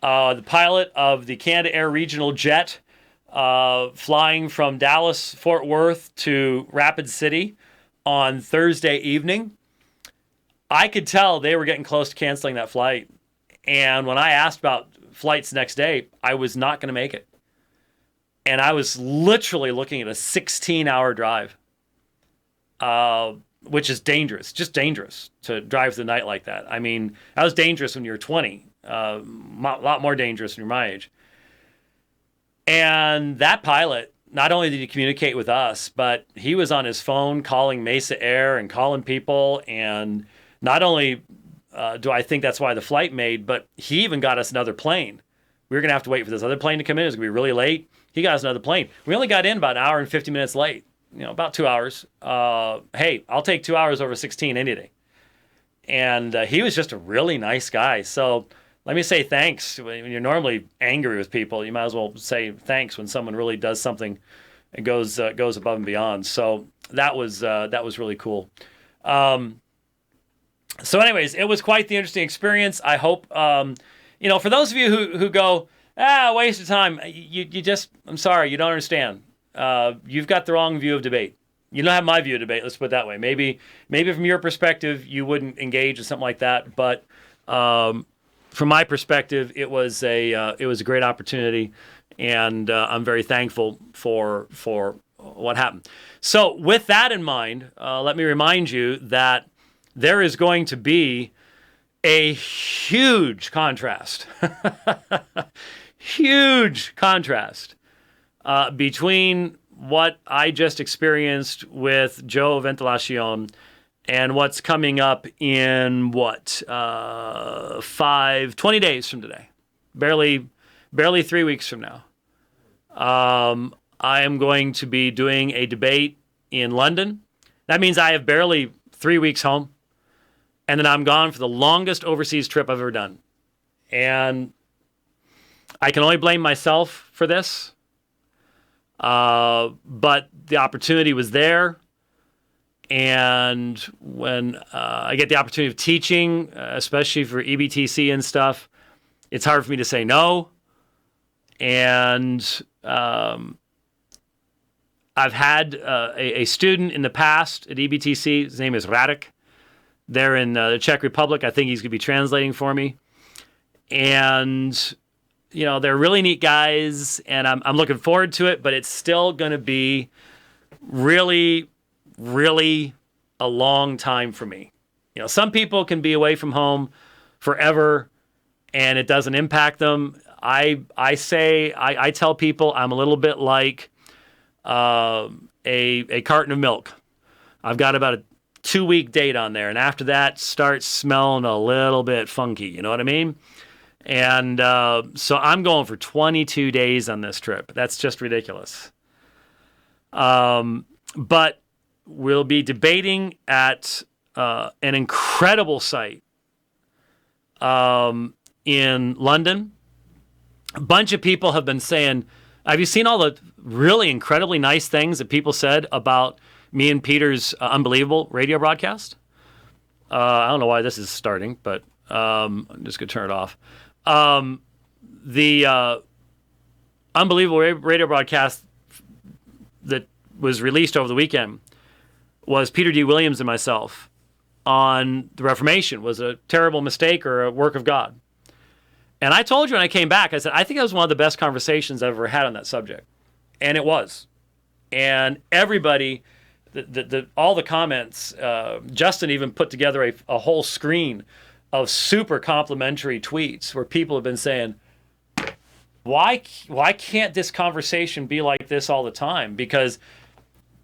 The pilot of the Canada Air Regional Jet, flying from Dallas, Fort Worth to Rapid City on Thursday evening. I could tell they were getting close to canceling that flight. And when I asked about flights next day, I was not going to make it. And I was literally looking at a 16-hour drive, which is dangerous, just dangerous to drive through the night like that. I mean, that was dangerous when you were 20, a lot more dangerous when you're my age. And that pilot, not only did he communicate with us, but he was on his phone calling Mesa Air and calling people. And not only do I think that's why the flight made, but he even got us another plane. We were going to have to wait for this other plane to come in. It was going to be really late. He got us another plane. We only got in about an hour and 50 minutes late, about 2 hours. Hey, I'll take 2 hours over 16 any day. And he was just a really nice guy. So let me say thanks. When you're normally angry with people, you might as well say thanks when someone really does something and goes above and beyond. So that was really cool. So anyways, it was quite the interesting experience. I hope, for those of you who go, waste of time, I'm sorry, you don't understand. You've got the wrong view of debate. You don't have my view of debate, let's put it that way. Maybe from your perspective, you wouldn't engage in something like that, but from my perspective, it was a great opportunity, and I'm very thankful for what happened. So with that in mind, let me remind you that there is going to be a huge contrast, between what I just experienced with Joe Ventilacion and what's coming up in 20 days from today, barely 3 weeks from now. I am going to be doing a debate in London. That means I have barely 3 weeks home. And then I'm gone for the longest overseas trip I've ever done. And I can only blame myself for this. But the opportunity was there. And when I get the opportunity of teaching, especially for EBTC and stuff, it's hard for me to say no. And I've had a student in the past at EBTC. His name is Radek. there in the Czech Republic. I think he's going to be translating for me. And, you know, they're really neat guys, and I'm looking forward to it, but it's still going to be really, really a long time for me. You know, some people can be away from home forever and it doesn't impact them. I tell people I'm a little bit like a carton of milk. I've got about a 2-week date on there, and after that starts smelling a little bit funky. You know what I mean? And so I'm going for 22 days on this trip. That's just ridiculous. But we'll be debating at an incredible site in London. A bunch of people have been saying, have you seen all the really incredibly nice things that people said about me and Peter's unbelievable radio broadcast? I don't know why this is starting, but I'm just going to turn it off. The unbelievable radio broadcast that was released over the weekend was Peter D. Williams and myself on the Reformation. Was a terrible mistake or a work of God? And I told you when I came back, I said, I think that was one of the best conversations I've ever had on that subject. And it was. And everybody, all the comments, Justin even put together a whole screen of super complimentary tweets where people have been saying, why can't this conversation be like this all the time? Because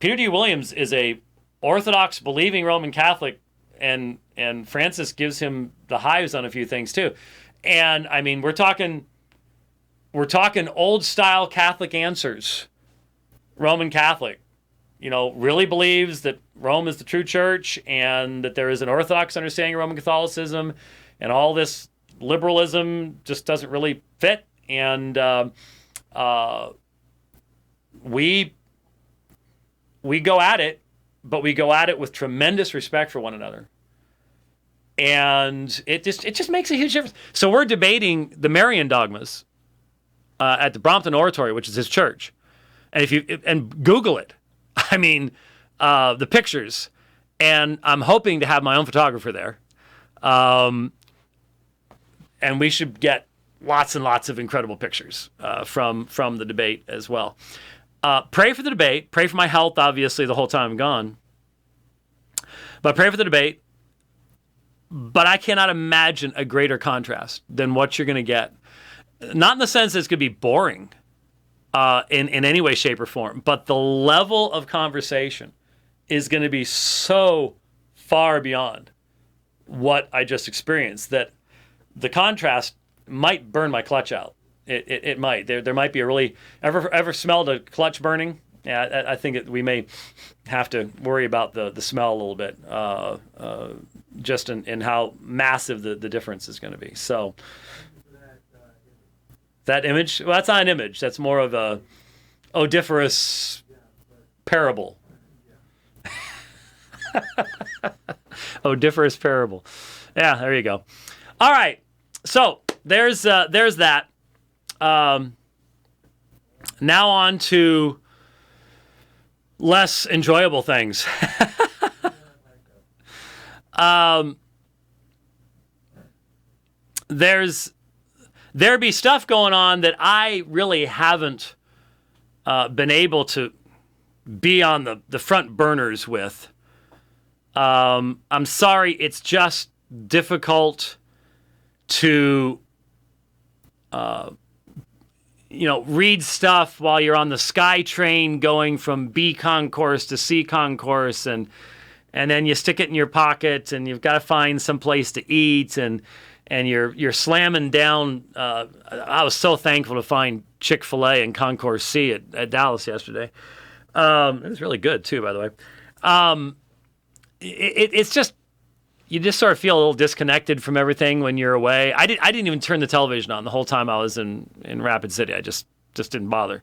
Peter D. Williams is a Orthodox believing Roman Catholic, and Francis gives him the hives on a few things too. And I mean, we're talking old style Catholic answers. Roman Catholic, you know, really believes that Rome is the true church and that there is an Orthodox understanding of Roman Catholicism, and all this liberalism just doesn't really fit. And we go at it, but we go at it with tremendous respect for one another. And it just makes a huge difference. So we're debating the Marian dogmas at the Brompton Oratory, which is his church. And if you Google it, I mean, the pictures, and I'm hoping to have my own photographer there. And we should get lots and lots of incredible pictures from the debate as well. Pray for the debate. Pray for my health, obviously, the whole time I'm gone. But pray for the debate. But I cannot imagine a greater contrast than what you're going to get. Not in the sense that it's going to be boring in any way, shape, or form, but the level of conversation is going to be so far beyond what I just experienced that the contrast might burn my clutch out. It might. There might be a really... Ever smelled a clutch burning? Yeah, I think we may have to worry about the smell a little bit, just in how massive the difference is going to be. So that image, well, that's not an image. That's more of a odiferous parable. Odiferous parable. Yeah, there you go. All right. So there's that. Now on to less enjoyable things. There be stuff going on that I really haven't been able to be on the front burners with. I'm sorry, it's just difficult to read stuff while you're on the Sky Train going from B concourse to C concourse, and then you stick it in your pocket, and you've got to find some place to eat, and you're slamming down. I was so thankful to find Chick-fil-A in Concourse C at Dallas yesterday. It was really good too, by the way. It's just, you just sort of feel a little disconnected from everything when you're away. I didn't even turn the television on the whole time I was in Rapid City. I just didn't bother.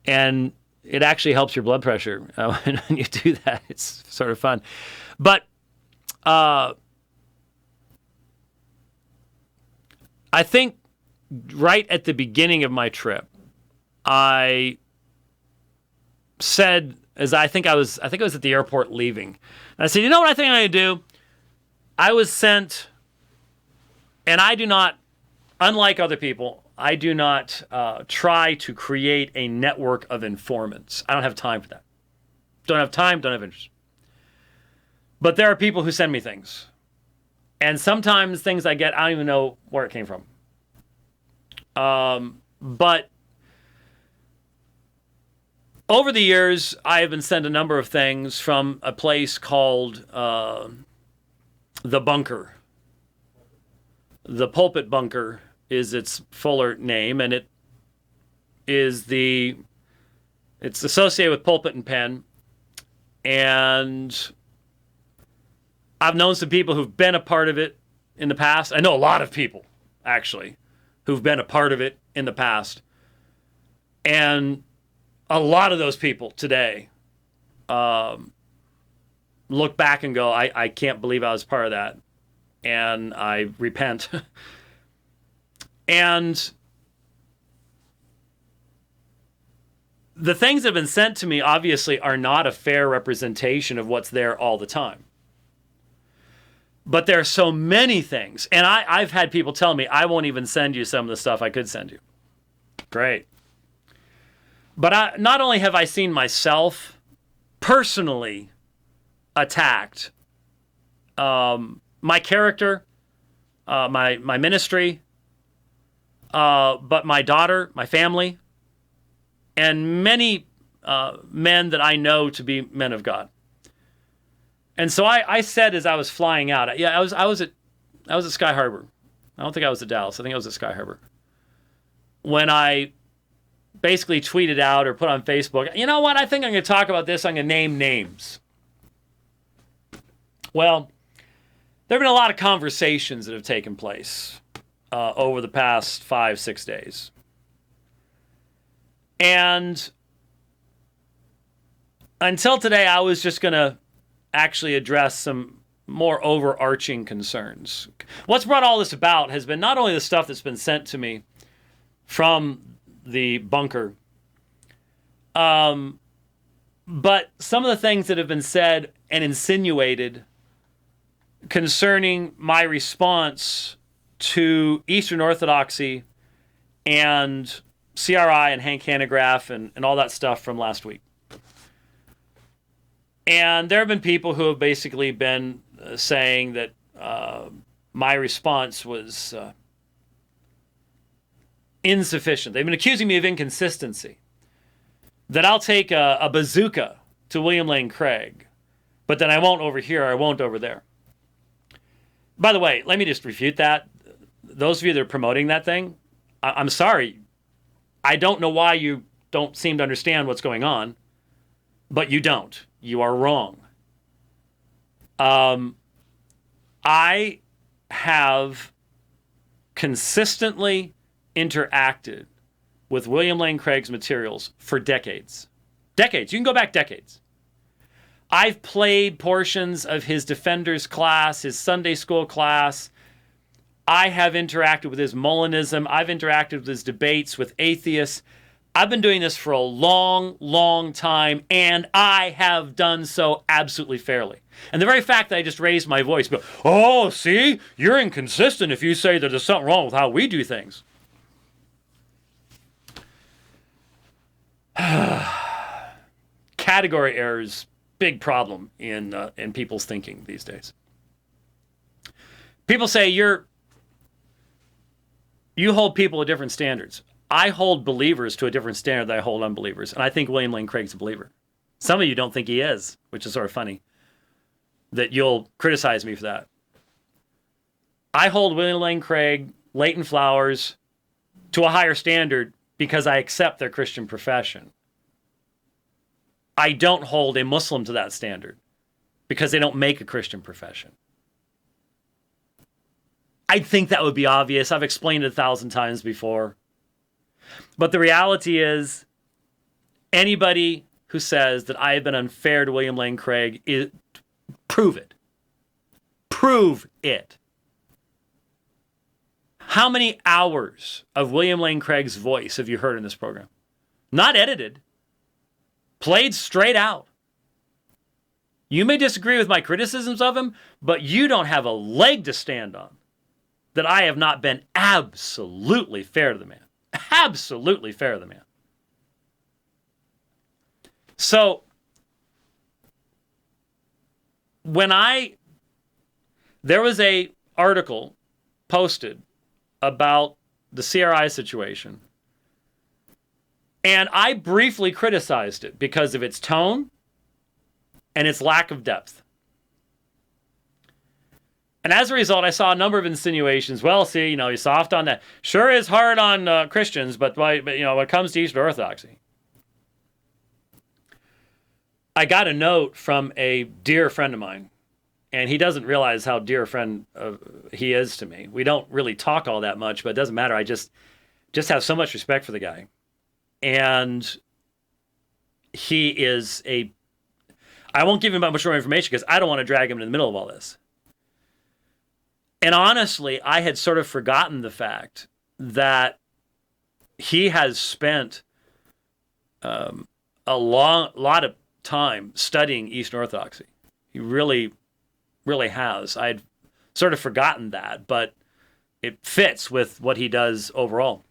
And it actually helps your blood pressure when you do that. It's sort of fun. But I think right at the beginning of my trip, I said, I think I was at the airport leaving. And I said, you know what I think I'm going to do? I was sent, and I do not, unlike other people, I do not try to create a network of informants. I don't have time for that. Don't have time, don't have interest. But there are people who send me things. And sometimes things I get, I don't even know where it came from. But over the years, I have been sent a number of things from a place called The Bunker. The Pulpit Bunker is its fuller name, and it's associated with Pulpit and Pen. And I've known some people who've been a part of it in the past. I know a lot of people, actually, who've been a part of it in the past. And a lot of those people today look back and go, I can't believe I was part of that. And I repent. And the things that have been sent to me, obviously, are not a fair representation of what's there all the time. But there are so many things. And I've had people tell me, I won't even send you some of the stuff I could send you. Great. But not only have I seen myself personally attacked, my character, my ministry, but my daughter, my family, and many men that I know to be men of God. And so I said as I was flying out, I was at Sky Harbor. I don't think I was at Dallas. I think I was at Sky Harbor. When I basically tweeted out or put on Facebook, you know what, I think I'm going to talk about this. I'm going to name names. Well, there have been a lot of conversations that have taken place over the past 5-6 days. And until today, I was just going to actually address some more overarching concerns. What's brought all this about has been not only the stuff that's been sent to me from the bunker, but some of the things that have been said and insinuated concerning my response to Eastern Orthodoxy and CRI and Hank Hanegraaff and all that stuff from last week. And there have been people who have basically been saying that my response was insufficient. They've been accusing me of inconsistency. That I'll take a bazooka to William Lane Craig, but then I won't over here, I won't over there. By the way, let me just refute that. Those of you that are promoting that thing, I'm sorry. I don't know why you don't seem to understand what's going on, but you don't. You are wrong. I have consistently interacted with William Lane Craig's materials for decades. Decades. You can go back decades. I've played portions of his Defenders class, his Sunday school class. I have interacted with his Molinism. I've interacted with his debates with atheists. I've been doing this for a long, long time, and I have done so absolutely fairly. And the very fact that I just raised my voice, but, oh, see, you're inconsistent if you say that there's something wrong with how we do things. Category errors, big problem in people's thinking these days. People say you hold people to different standards. I hold believers to a different standard than I hold unbelievers. And I think William Lane Craig's a believer. Some of you don't think he is, which is sort of funny that you'll criticize me for that. I hold William Lane Craig, Leighton Flowers to a higher standard because I accept their Christian profession. I don't hold a Muslim to that standard because they don't make a Christian profession. I think that would be obvious. I've explained it 1,000 times before. But the reality is, anybody who says that I have been unfair to William Lane Craig, prove it. Prove it. How many hours of William Lane Craig's voice have you heard in this program? Not edited. Played straight out. You may disagree with my criticisms of him, but you don't have a leg to stand on that I have not been absolutely fair to the man. Absolutely fair to the man. So, there was a article posted about the CRI situation, and I briefly criticized it because of its tone and its lack of depth. And as a result, I saw a number of insinuations. Well, see, he's soft on that. Sure is hard on Christians, but when it comes to Eastern Orthodoxy. I got a note from a dear friend of mine, and he doesn't realize how dear a friend he is to me. We don't really talk all that much, but it doesn't matter. I just have so much respect for the guy. And he is I won't give him much more information because I don't want to drag him in the middle of all this. And honestly, I had sort of forgotten the fact that he has spent a lot of time studying Eastern Orthodoxy. He really, really has. I'd sort of forgotten that, but it fits with what he does overall.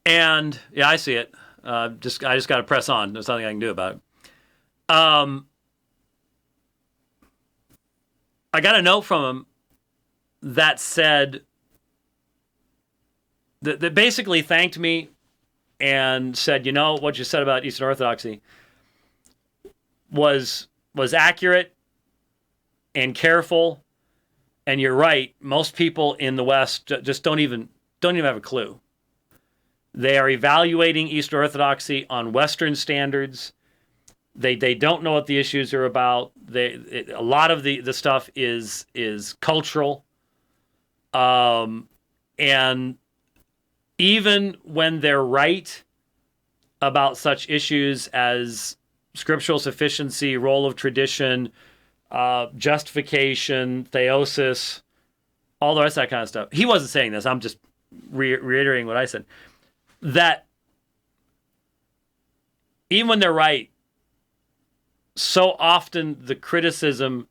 And yeah, I see it. I just got to press on. There's nothing I can do about it. I got a note from him that said that basically thanked me and said, what you said about Eastern Orthodoxy was accurate and careful, and you're right. Most people in the West just don't even have a clue. They are evaluating Eastern Orthodoxy on Western standards. They don't know what the issues are about. A lot of the stuff is cultural. And even when they're right about such issues as scriptural sufficiency, role of tradition, justification, theosis, all the rest of that kind of stuff. He wasn't saying this. I'm just reiterating what I said. That even when they're right, so often the criticism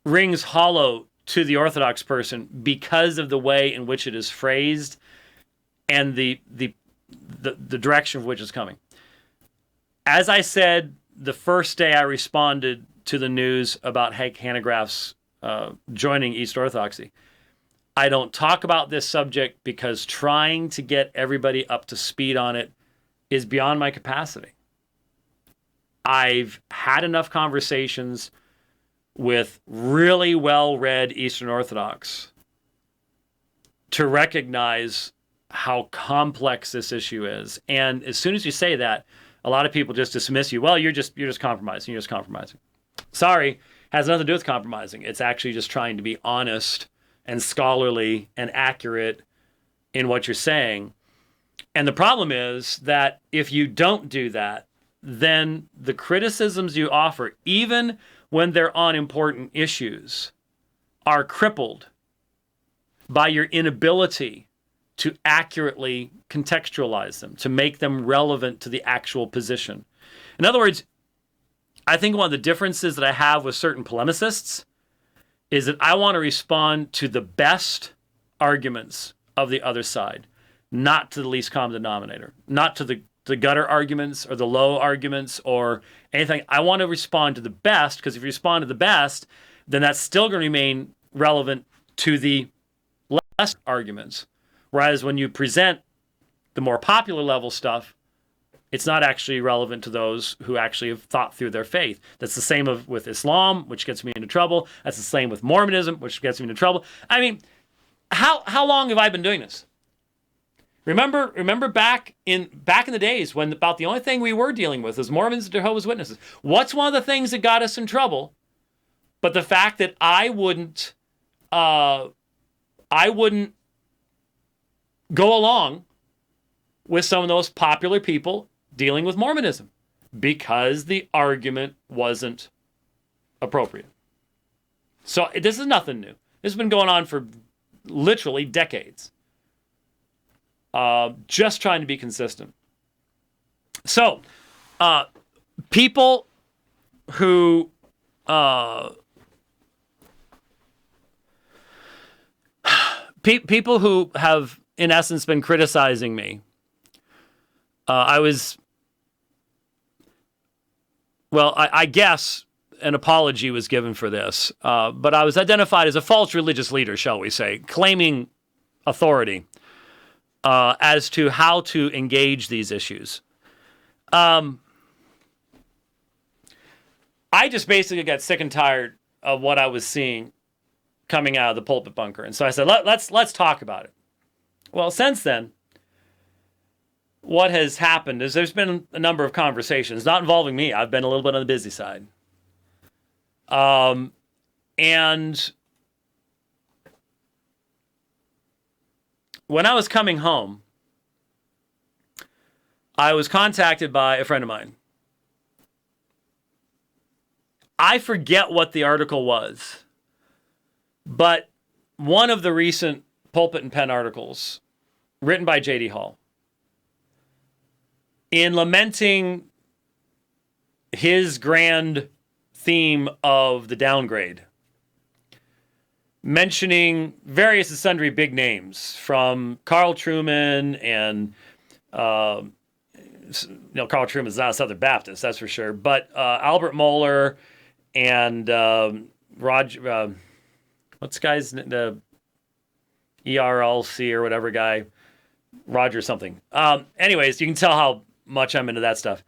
rings hollow to the Orthodox person because of the way in which it is phrased and the direction of which it's coming. As I said, the first day I responded to the news about Hank Hanegraaff's joining Eastern Orthodoxy, I don't talk about this subject because trying to get everybody up to speed on it is beyond my capacity. I've had enough conversations with really well-read Eastern Orthodox to recognize how complex this issue is. And as soon as you say that, a lot of people just dismiss you. Well, you're just compromising. You're just compromising. Sorry, has nothing to do with compromising. It's actually just trying to be honest and scholarly and accurate in what you're saying. And the problem is that if you don't do that, then the criticisms you offer, even when they're on important issues, are crippled by your inability to accurately contextualize them, to make them relevant to the actual position. In other words, I think one of the differences that I have with certain polemicists is that I want to respond to the best arguments of the other side, not to the least common denominator, not to the gutter arguments or the low arguments or anything. I want to respond to the best, because if you respond to the best, then that's still going to remain relevant to the less arguments. Whereas when you present the more popular level stuff, it's not actually relevant to those who actually have thought through their faith. That's the same with Islam, which gets me into trouble. That's the same with Mormonism, which gets me into trouble. I mean, how long have I been doing this? Remember back in the days when about the only thing we were dealing with was Mormons and Jehovah's Witnesses. What's one of the things that got us in trouble? But the fact that I wouldn't go along with some of those popular people dealing with Mormonism because the argument wasn't appropriate. So this is nothing new. This has been going on for literally decades. Just trying to be consistent. So, people who people who have, in essence, been criticizing me. I guess an apology was given for this, but I was identified as a false religious leader, shall we say, claiming authority as to how to engage these issues. I just basically got sick and tired of what I was seeing coming out of the pulpit bunker. And so I said, let's talk about it. Well, since then, what has happened is there's been a number of conversations, not involving me. I've been a little bit on the busy side. And when I was coming home, I was contacted by a friend of mine. I forget what the article was, but one of the recent Pulpit and Pen articles written by J.D. Hall in lamenting his grand theme of the downgrade, mentioning various and sundry big names from Carl Trueman and, Carl Trueman's not a Southern Baptist, that's for sure, but Albert Mohler and Roger, what's the guy's, the ERLC or whatever guy, Roger something. Anyways, you can tell how much I'm into that stuff.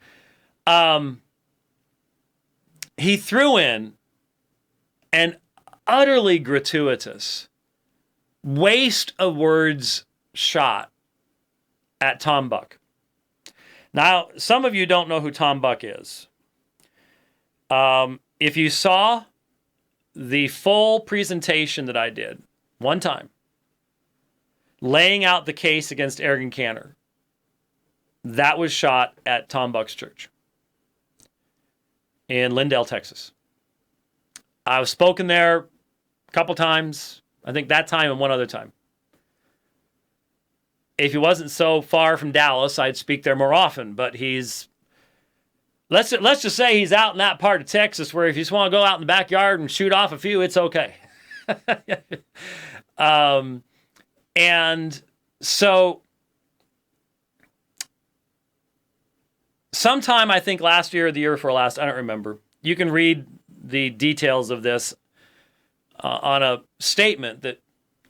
He threw in an utterly gratuitous waste of words shot at Tom Buck. Now, some of you don't know who Tom Buck is. If you saw the full presentation that I did one time, laying out the case against Eric Cantor, that was shot at Tom Buck's church in Lindale, Texas. I've spoken there a couple times. I think that time and one other time. If he wasn't so far from Dallas, I'd speak there more often. But he's, let's just say he's out in that part of Texas where if you just want to go out in the backyard and shoot off a few, it's okay. And so sometime, I think last year or the year before last, I don't remember. You can read the details of this on a statement that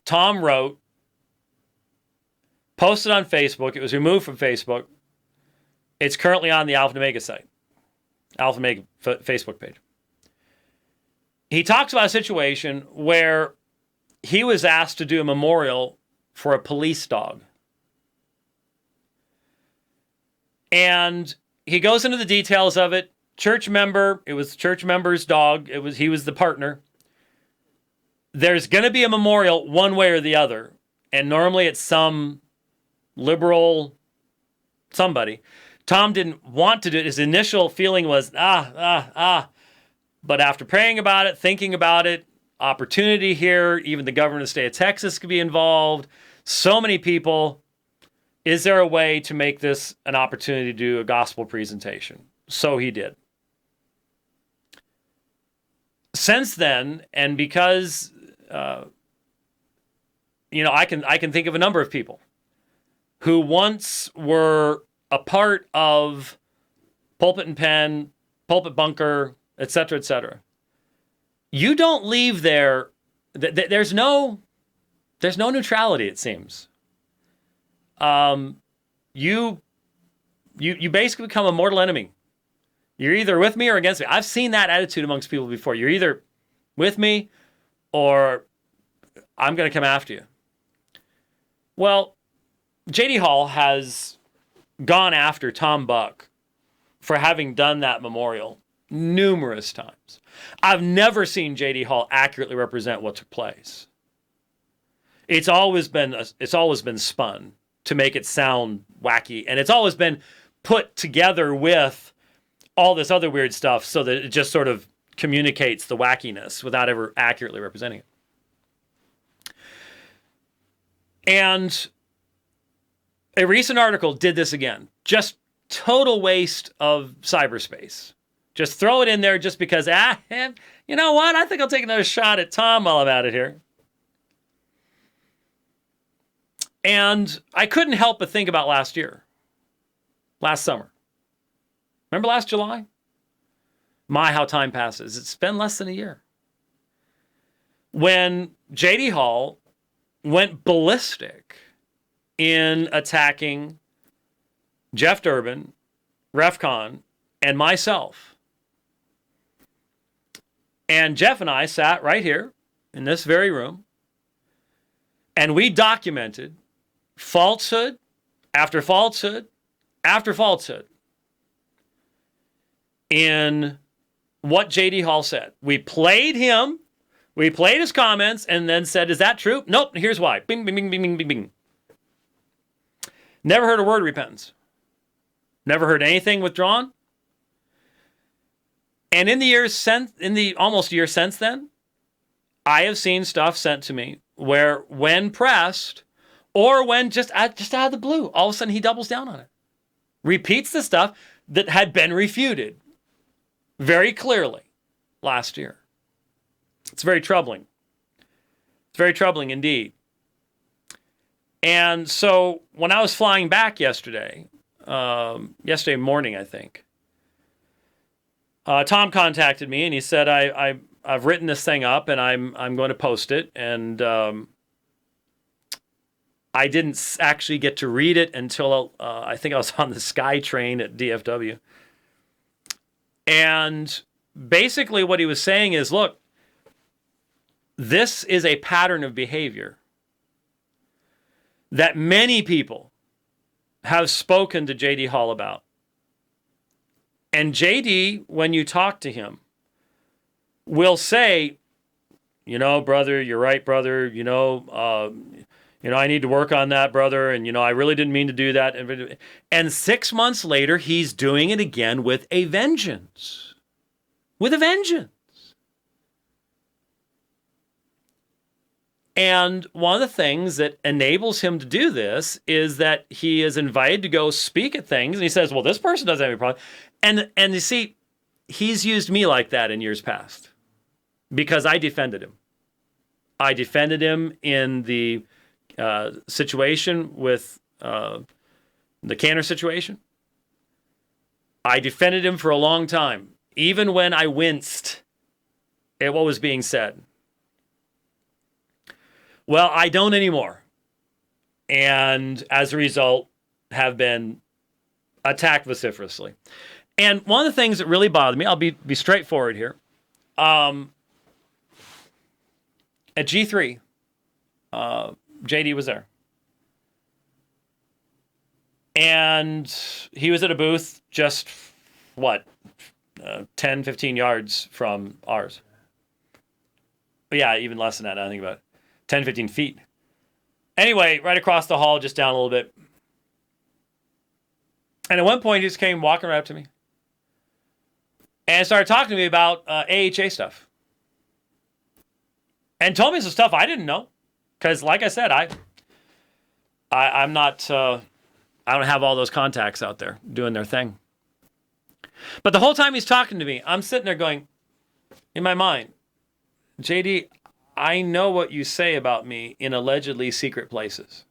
Tom wrote, posted on Facebook. It was removed from Facebook. It's currently on the Alpha and Omega site, Alpha and Omega Facebook page. He talks about a situation where he was asked to do a memorial for a police dog. And he goes into the details of it. Church member, it was the church member's dog. He was the partner. There's going to be a memorial one way or the other. And normally it's some liberal somebody. Tom didn't want to do it. His initial feeling was, But after praying about it, thinking about it, opportunity here, even the governor of the state of Texas could be involved. So many people. Is there a way to make this an opportunity to do a gospel presentation? So he did. Since then, and because, I can think of a number of people who once were a part of Pulpit and Pen, Pulpit Bunker, etc., etc. You don't leave there. There's no neutrality, it seems. You basically become a mortal enemy. You're either with me or against me. I've seen that attitude amongst people before. You're either with me or I'm going to come after you. Well, J.D. Hall has gone after Tom Buck for having done that memorial numerous times. I've never seen J.D. Hall accurately represent what took place. It's always been spun to make it sound wacky, and it's always been put together with all this other weird stuff so that it just sort of communicates the wackiness without ever accurately representing it. And a recent article did this again. Just total waste of cyberspace. Just throw it in there just because, you know what? I think I'll take another shot at Tom while I'm at it here. And I couldn't help but think about last summer. Remember last July? My, how time passes. It's been less than a year. When J.D. Hall went ballistic in attacking Jeff Durbin, Refcon, and myself. And Jeff and I sat right here in this very room, and we documented falsehood after falsehood after falsehood in what J.D. Hall said. We played him, we played his comments, and then said, is that true? Nope, here's why. Bing, bing, bing, bing, bing, bing, bing. Never heard a word of repentance. Never heard anything withdrawn. And in the almost year since then, I have seen stuff sent to me where when pressed, or when just out of the blue, all of a sudden he doubles down on it. Repeats the stuff that had been refuted very clearly last year. It's very troubling. It's very troubling indeed. And so when I was flying back yesterday morning, I think, Tom contacted me and he said, I've written this thing up and I'm going to post it. And I didn't actually get to read it until I think I was on the Sky train at DFW. And basically what he was saying is, look, this is a pattern of behavior that many people have spoken to J.D. Hall about. And J.D., when you talk to him, will say, you know, brother, you're right, brother, I need to work on that, brother, and, I really didn't mean to do that. And 6 months later, he's doing it again with a vengeance. With a vengeance. And one of the things that enables him to do this is that he is invited to go speak at things, and he says, well, this person doesn't have any problem. And you see, he's used me like that in years past because I defended him. I defended him in the situation with the Cantor situation. I defended him for a long time, even when I winced at what was being said. Well, I don't anymore. And as a result, have been attacked vociferously. And one of the things that really bothered me, I'll be straightforward here. At G3, JD was there. And he was at a booth just, 10, 15 yards from ours. But yeah, even less than that, I think about it. 10, 15 feet. Anyway, right across the hall, just down a little bit. And at one point, he just came walking right up to me. And started talking to me about AHA stuff. And told me some stuff I didn't know. Because like I said, I'm not, I don't have all those contacts out there doing their thing. But the whole time he's talking to me, I'm sitting there going, in my mind, JD, I know what you say about me in allegedly secret places.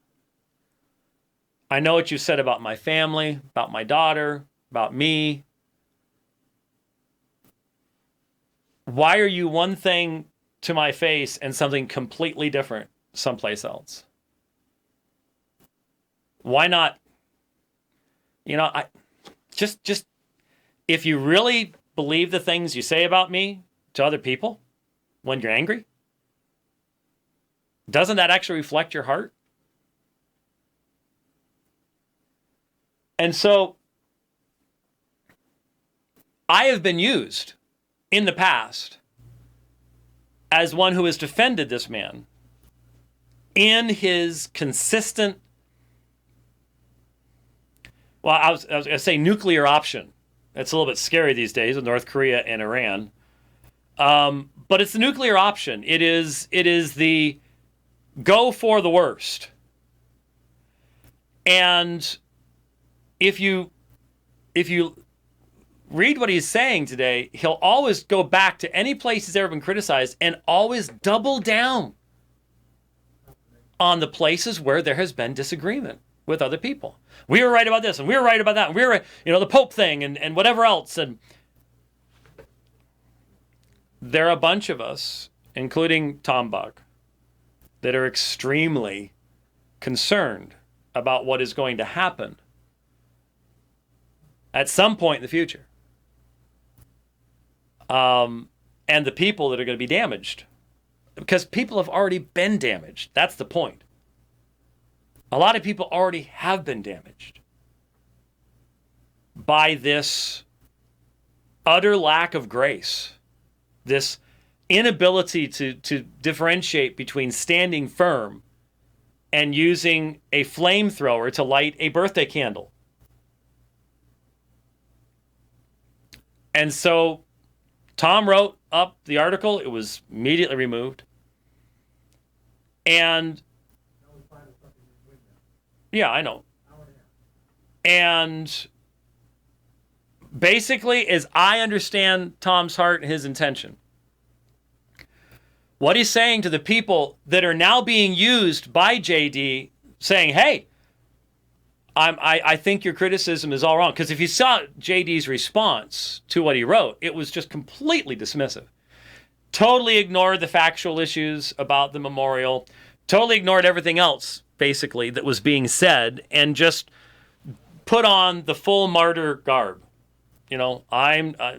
I know what you said about my family, about my daughter, about me. Why are you one thing to my face and something completely different someplace Why not? I just if you really believe the things you say about me to other people when you're angry, doesn't that actually reflect your heart? And so I have been used in the past as one who has defended this man in his consistent, well, I was going to say nuclear option. It's a little bit scary these days with North Korea and Iran. But it's the nuclear option. It is the go for the worst. And if you read what he's saying today, he'll always go back to any place he's ever been criticized and always double down on the places where there has been disagreement with other people. We were right about this, and we were right about that, and we were right, the Pope thing, and whatever else. And there are a bunch of us, including Tom Buck, that are extremely concerned about what is going to happen at some point in the future. And the people that are going to be damaged. Because people have already been damaged. That's the point. A lot of people already have been damaged by this utter lack of grace, this inability to differentiate between standing firm and using a flamethrower to light a birthday candle. And so Tom wrote up the article. It was immediately removed. And yeah, I know. And basically, as I understand Tom's heart and his intention, what he's saying to the people that are now being used by JD, saying, hey, I think your criticism is all wrong. Because if you saw JD's response to what he wrote, it was just completely dismissive. Totally ignored the factual issues about the memorial. Totally ignored everything else, basically, that was being said, and just put on the full martyr garb. I'm a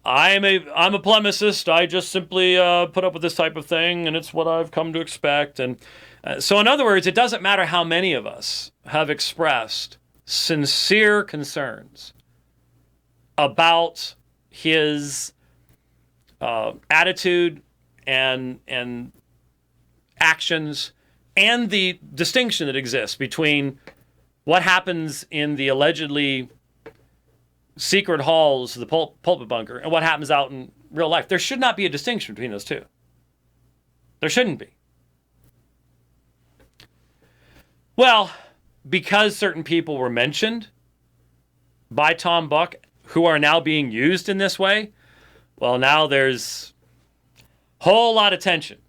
polemicist. I just simply put up with this type of thing, and it's what I've come to expect. And so, in other words, it doesn't matter how many of us have expressed sincere concerns about his attitude and actions, and the distinction that exists between what happens in the allegedly secret halls of the pulpit bunker and what happens out in real life. There should not be a distinction between those two. There shouldn't be. Well, because certain people were mentioned by Tom Buck who are now being used in this way, well, now there's a whole lot of tension.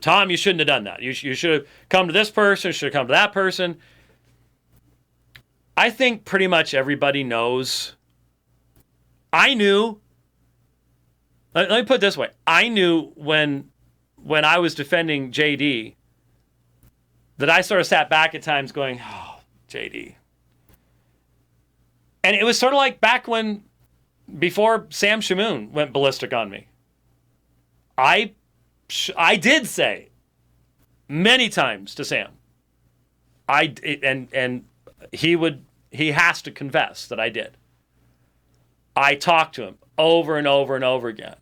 Tom, you shouldn't have done that. You should have come to this person, should have come to that person. I think pretty much everybody knows. I knew. Let me put it this way. I knew when I was defending JD that I sort of sat back at times going, oh, JD. And it was sort of like back before Sam Shamoon went ballistic on me. I did say many times to Sam, and he has to confess that I did. I talked to him over and over and over again.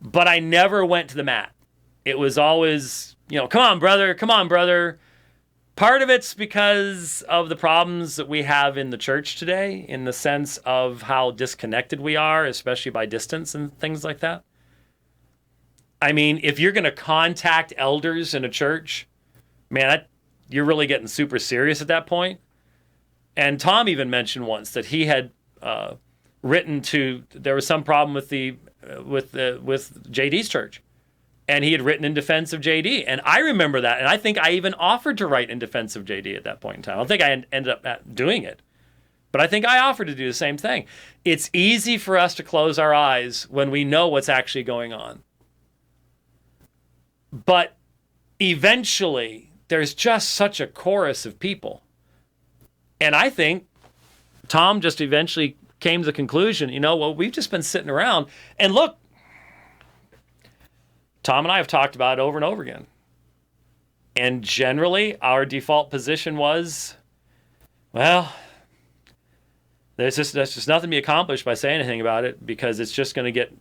But I never went to the mat. It was always, come on, brother. Part of it's because of the problems that we have in the church today, in the sense of how disconnected we are, especially by distance and things like that. I mean, if you're going to contact elders in a church, man, you're really getting super serious at that point. And Tom even mentioned once that he had written there was some problem with JD's church, and he had written in defense of JD. And I remember that, and I think I even offered to write in defense of JD at that point in time. I don't think I ended up doing it, but I think I offered to do the same thing. It's easy for us to close our eyes when we know what's actually going on. But eventually, there's just such a chorus of people. And I think Tom just eventually came to the conclusion, we've just been sitting around. And look, Tom and I have talked about it over and over again. And generally, our default position was, well, there's just nothing to be accomplished by saying anything about it, because it's just going to get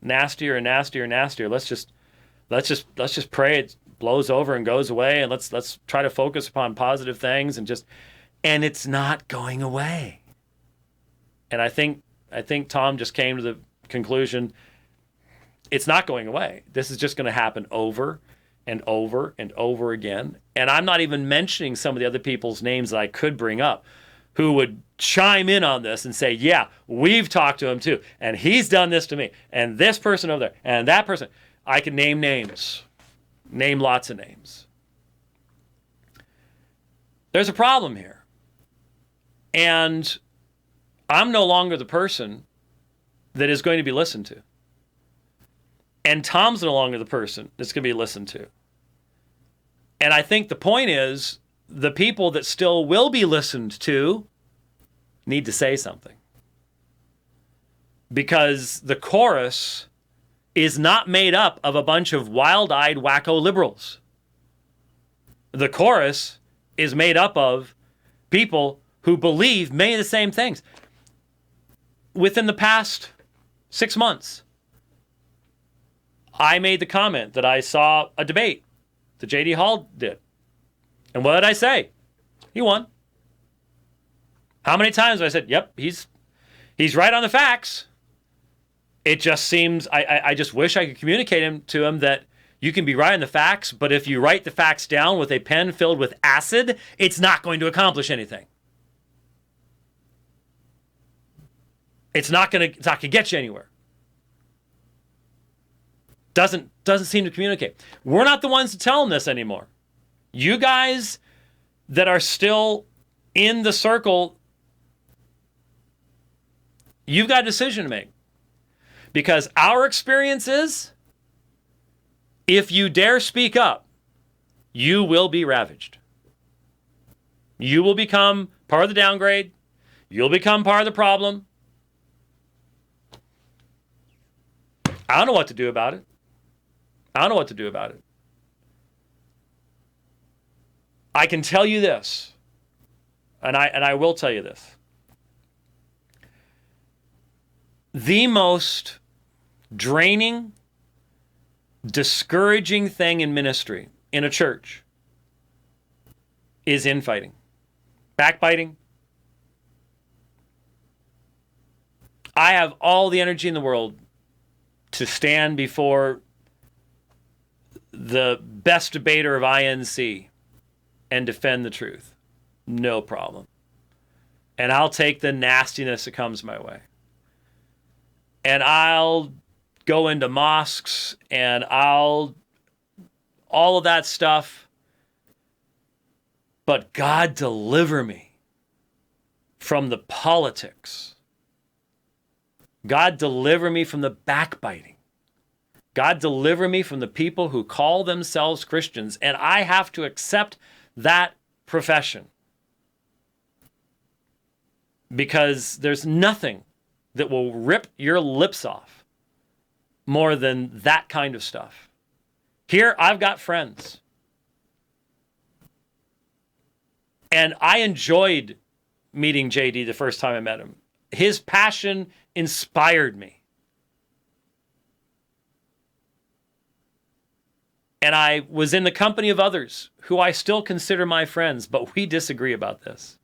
nastier and nastier and nastier. Let's just pray it blows over and goes away, and let's try to focus upon positive things, and it's not going away. And I think Tom just came to the conclusion it's not going away. This is just going to happen over and over and over again. And I'm not even mentioning some of the other people's names that I could bring up. who would chime in on this and say, yeah, we've talked to him too, and he's done this to me, and this person over there, and that person. I can name names, name lots of names. There's a problem here. And I'm no longer the person that is going to be listened to. And Tom's no longer the person that's going to be listened to. And I think the point is, the people that still will be listened to need to say something. Because the chorus is not made up of a bunch of wild-eyed wacko liberals. The chorus is made up of people who believe many of the same things. Within the past 6 months, I made the comment that I saw a debate that J.D. Hall did. And what did I say? He won. How many times have I said, yep, he's right on the facts. It just seems, I just wish I could communicate to him that you can be right on the facts, but if you write the facts down with a pen filled with acid, it's not going to accomplish anything. It's not going to get you anywhere. Doesn't seem to communicate. We're not the ones to tell him this anymore. You guys that are still in the circle, you've got a decision to make. Because our experience is, if you dare speak up, you will be ravaged. You will become part of the downgrade. You'll become part of the problem. I don't know what to do about it. I can tell you this, and I will tell you this. The most draining, discouraging thing in ministry, in a church, is infighting, backbiting. I have all the energy in the world to stand before the best debater of INC and defend the truth. No problem. And I'll take the nastiness that comes my way. And I'll go into mosques and all of that stuff. But God deliver me from the politics. God deliver me from the backbiting. God deliver me from the people who call themselves Christians, and I have to accept that profession. Because there's nothing that will rip your lips off more than that kind of stuff. Here, I've got friends. And I enjoyed meeting JD the first time I met him. His passion inspired me. And I was in the company of others who I still consider my friends, but we disagree about this.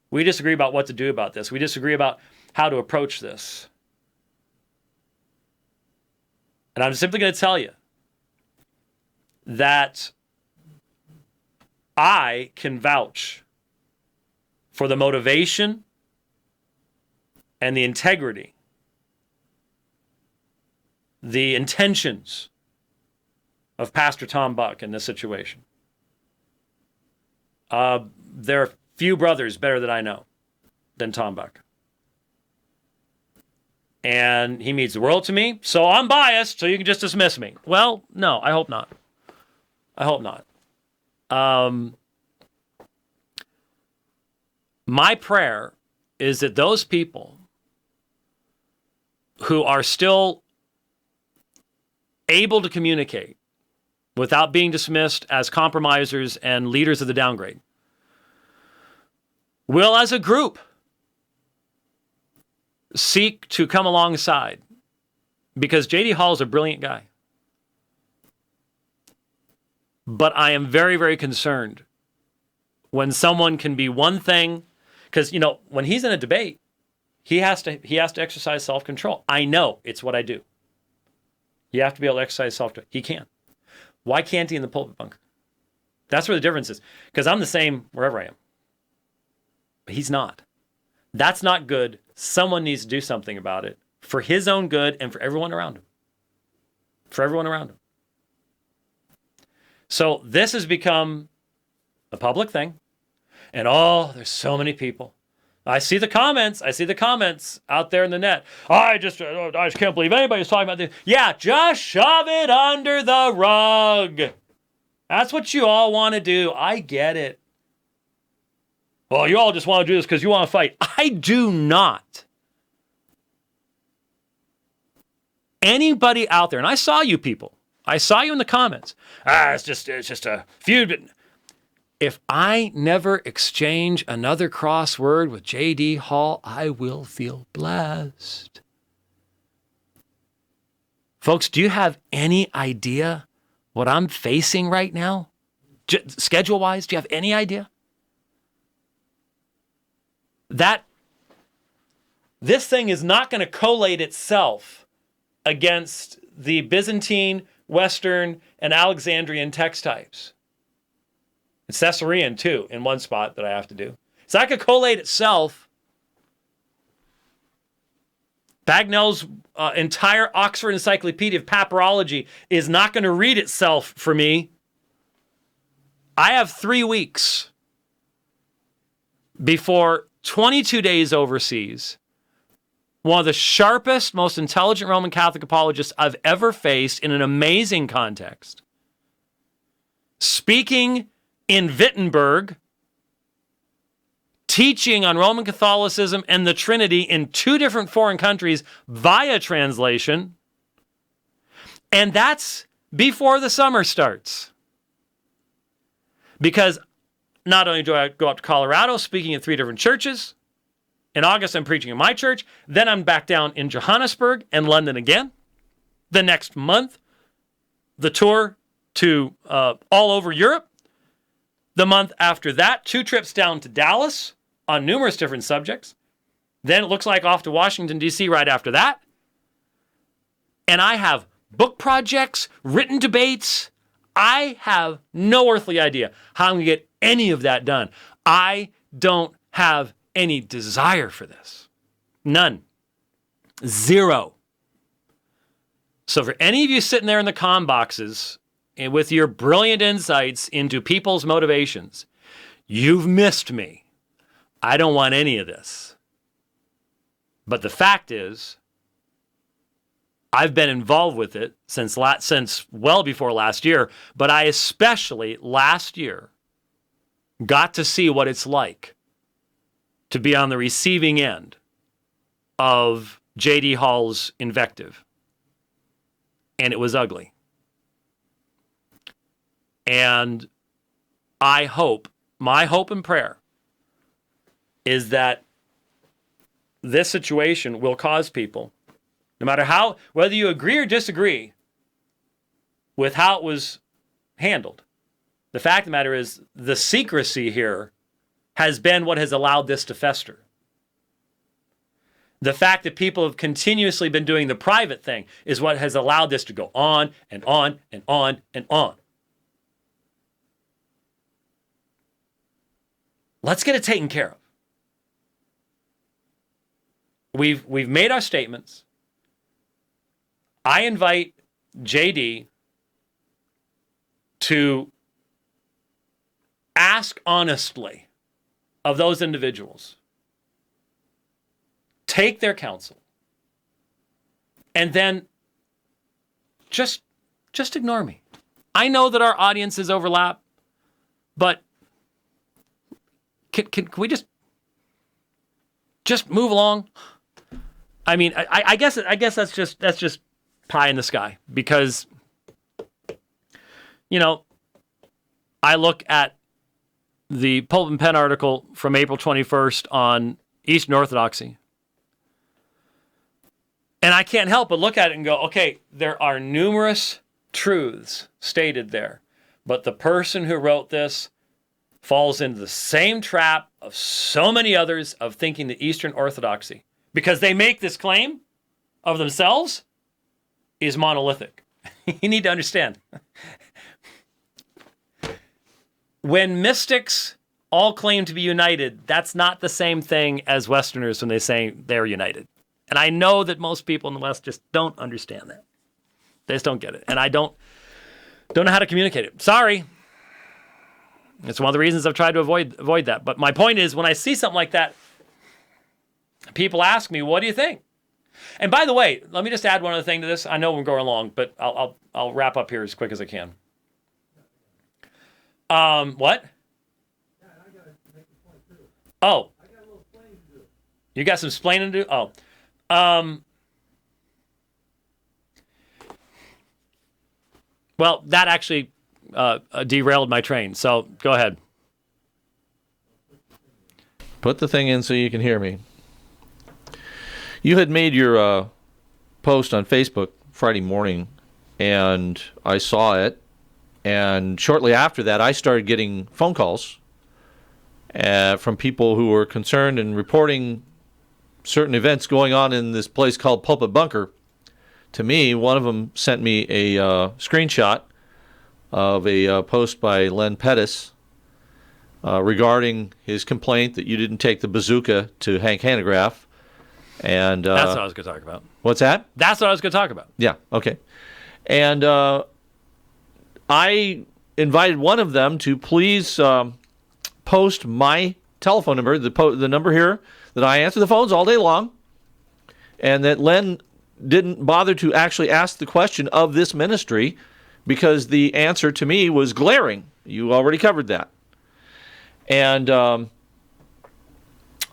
We disagree about what to do about this. We disagree about how to approach this. And I'm simply going to tell you that I can vouch for the motivation and the integrity, the intentions of Pastor Tom Buck in this situation. There are few brothers better that I know than Tom Buck. And he means the world to me, so I'm biased, so you can just dismiss me. Well, no, I hope not. I hope not. My prayer is that those people who are still able to communicate without being dismissed as compromisers and leaders of the downgrade will, as a group, seek to come alongside. Because J.D. Hall is a brilliant guy. But I am very, very concerned when someone can be one thing. Because, you know, when he's in a debate, he has to exercise self-control. I know it's what I do. You have to be able to exercise self-control. He can. Why can't he in the pulpit bunker? That's where the difference is. Because I'm the same wherever I am. But he's not. That's not good. Someone needs to do something about it for his own good and for everyone around him. For everyone around him. So this has become a public thing. And there's so many people. I see the comments out there in the net. I just can't believe anybody's talking about this. Yeah, just shove it under the rug. That's what you all want to do. I get it. Well, you all just want to do this because you want to fight. I do not. Anybody out there, and I saw you people. I saw you in the comments. It's just a feud. If I never exchange another crossword with J.D. Hall, I will feel blessed. Folks, do you have any idea what I'm facing right now? Schedule-wise, do you have any idea? This thing is not going to collate itself against the Byzantine, Western, and Alexandrian text types. It's Caesarean, too, in one spot that I have to do. So that could collate itself. Bagnell's entire Oxford Encyclopedia of Papyrology is not going to read itself for me. I have 3 weeks before 22 days overseas. One of the sharpest, most intelligent Roman Catholic apologists I've ever faced in an amazing context. Speaking in Wittenberg, teaching on Roman Catholicism and the Trinity in 2 different foreign countries via translation. And that's before the summer starts. Because not only do I go up to Colorado speaking at 3 different churches, in August I'm preaching in my church, then I'm back down in Johannesburg and London again. The next month, the tour to all over Europe. The month after that, 2 trips down to Dallas on numerous different subjects. Then it looks like off to Washington, D.C. right after that. And I have book projects, written debates. I have no earthly idea how I'm going to get any of that done. I don't have any desire for this. None. 0. So for any of you sitting there in the comm boxes and with your brilliant insights into people's motivations, you've missed me. I don't want any of this. But the fact is, I've been involved with it since well before last year, but I especially last year got to see what it's like to be on the receiving end of J.D. Hall's invective. And it was ugly. And my hope and prayer is that this situation will cause people, no matter whether you agree or disagree with how it was handled, the fact of the matter is the secrecy here has been what has allowed this to fester. The fact that people have continuously been doing the private thing is what has allowed this to go on and on and on and on. Let's get it taken care of. We've made our statements. I invite JD to ask honestly of those individuals. Take their counsel. And then just ignore me. I know that our audiences overlap, but can we just move along? I mean, I guess that's just pie in the sky, because I look at the Pulpit and Pen article from April 21st on Eastern Orthodoxy, and I can't help but look at it and go, okay, there are numerous truths stated there, but the person who wrote this falls into the same trap of so many others of thinking that Eastern Orthodoxy, because they make this claim of themselves, is monolithic. You need to understand. When mystics all claim to be united. That's not the same thing as Westerners when they say they're united. And I know that most people in the West just don't understand that. They just don't get it. And I don't know how to communicate it. Sorry. It's one of the reasons I've tried to avoid that. But my point is, when I see something like that, people ask me, what do you think? And by the way, let me just add one other thing to this. I know we're going long, but I'll wrap up here as quick as I can. What? Oh. You got some explaining to do? Oh. Well, that actually derailed my train, so go ahead. Put the thing in so you can hear me. You had made your post on Facebook Friday morning, and I saw it, and shortly after that, I started getting phone calls from people who were concerned and reporting certain events going on in this place called Pulpit Bunker. To me, one of them sent me a screenshot of a post by Len Pettis regarding his complaint that you didn't take the bazooka to Hank Hanegraaff. And that's what I was going to talk about. What's that? That's what I was going to talk about. Yeah, okay. And I invited one of them to please post my telephone number, the number here, that I answer the phones all day long, and that Len didn't bother to actually ask the question of this ministry because the answer to me was glaring. You already covered that. And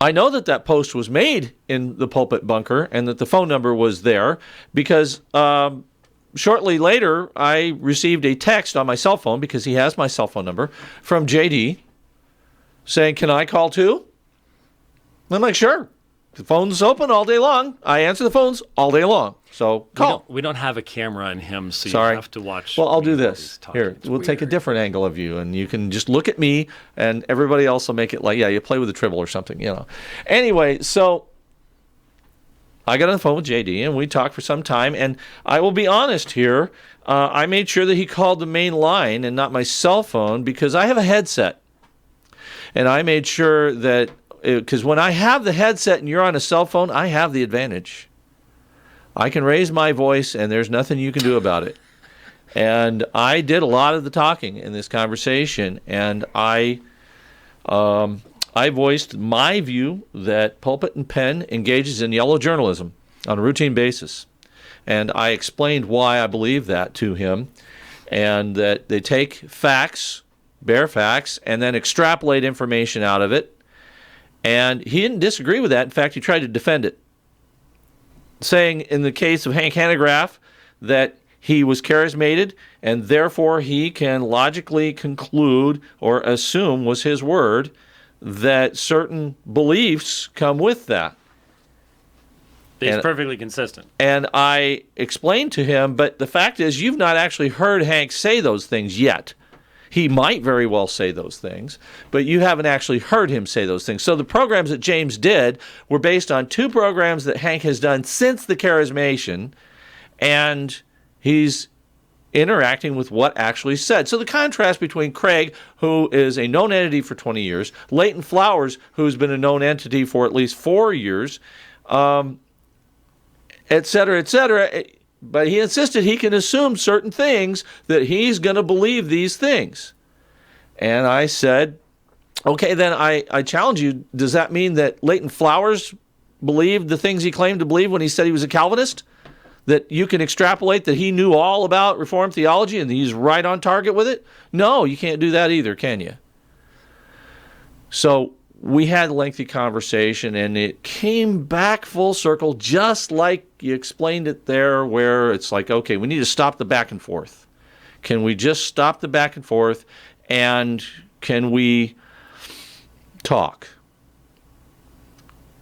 I know that post was made in the Pulpit Bunker and that the phone number was there because shortly later I received a text on my cell phone, because he has my cell phone number, from JD saying, "Can I call too?" I'm like, sure. The phone's open all day long. I answer the phones all day long. So call. We don't have a camera on him, so Sorry. You have to watch. Well, I'll do this. Here, we'll take a different angle of you, and you can just look at me, and everybody else will make it like, yeah, you play with a tribble or something, you know. Anyway, so I got on the phone with JD, and we talked for some time, and I will be honest here. I made sure that he called the main line and not my cell phone because I have a headset. And I made sure that, because when I have the headset and you're on a cell phone, I have the advantage. I can raise my voice, and there's nothing you can do about it. And I did a lot of the talking in this conversation, and I voiced my view that Pulpit and Pen engages in yellow journalism on a routine basis. And I explained why I believe that to him, and that they take facts, bare facts, and then extrapolate information out of it. And he didn't disagree with that. In fact, he tried to defend it, saying in the case of Hank Hanegraaff that he was charismated and therefore he can logically conclude or assume was his word that certain beliefs come with that. It's perfectly consistent. And I explained to him, but the fact is you've not actually heard Hank say those things yet. He might very well say those things, but you haven't actually heard him say those things. So the programs that James did were based on two programs that Hank has done since the Charismation, and he's interacting with what actually said. So the contrast between Craig, who is a known entity for 20 years, Leighton Flowers, who's been a known entity for at least 4 years, et cetera, et cetera. But he insisted he can assume certain things, that he's going to believe these things. And I said, okay, then I challenge you. Does that mean that Leighton Flowers believed the things he claimed to believe when he said he was a Calvinist? That you can extrapolate that he knew all about Reformed theology and he's right on target with it? No, you can't do that either, can you? So we had a lengthy conversation, and it came back full circle, just like you explained it there, where it's like, okay, we need to stop the back and forth. Can we just stop the back and forth, and can we talk?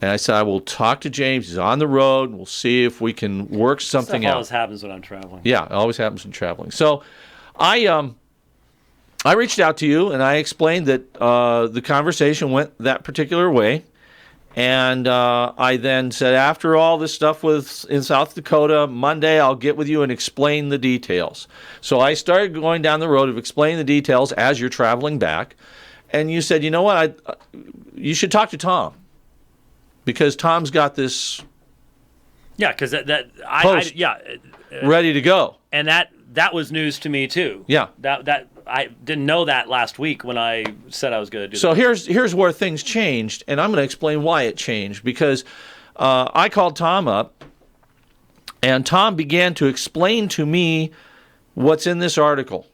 And I said, I will talk to James. He's on the road. We'll see if we can work something out. Stuff always happens when I'm traveling. Yeah, it always happens when traveling. So I reached out to you, and I explained that the conversation went that particular way. And I then said, after all this stuff was in South Dakota, Monday I'll get with you and explain the details. So I started going down the road of explaining the details as you're traveling back. and you said, you know what, you should talk to Tom because Tom's got this. Yeah, because ready to go, and that was news to me too. Yeah, that I didn't know that last week when I said I was going to do. So that. here's where things changed, and I'm going to explain why it changed because I called Tom up, and Tom began to explain to me what's in this article.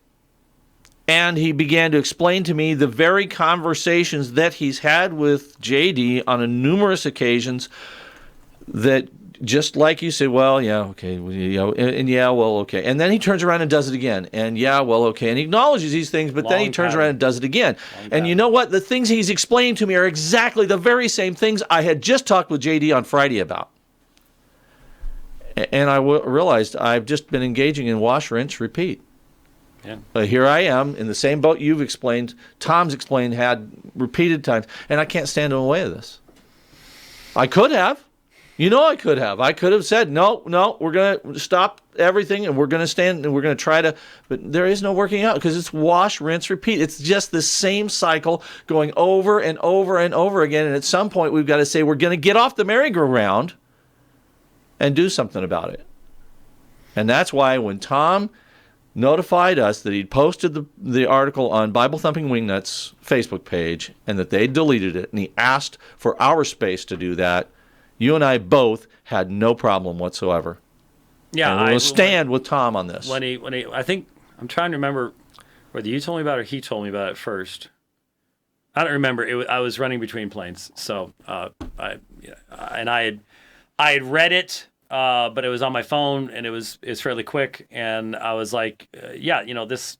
And he began to explain to me the very conversations that he's had with JD on numerous occasions that just like you say, well, yeah, okay, and yeah, well, okay. And then he turns around and does it again. And yeah, well, okay. And he acknowledges these things, but then he turns around and does it again. And you know what? The things he's explaining to me are exactly the very same things I had just talked with JD on Friday about. And I realized I've just been engaging in wash, rinse, repeat. Yeah. Here I am in the same boat you've explained, Tom's explained, had repeated times, and I can't stand in the way of this. I could have. You know I could have. I could have said, no, we're going to stop everything, and we're going to stand, and we're going to try to, but there is no working out because it's wash, rinse, repeat. It's just the same cycle going over and over and over again, and at some point we've got to say we're going to get off the merry-go-round and do something about it. And that's why when Tom notified us that he'd posted the article on Bible Thumping Wingnut's Facebook page and that they deleted it, and he asked for our space to do that, you and I both had no problem whatsoever. Yeah, and we'll stand with Tom on this. When he, I think I'm trying to remember whether you told me about it or he told me about it first. I don't remember. I was running between planes, so I had read it. But it was on my phone, and it's fairly quick, and I was like, this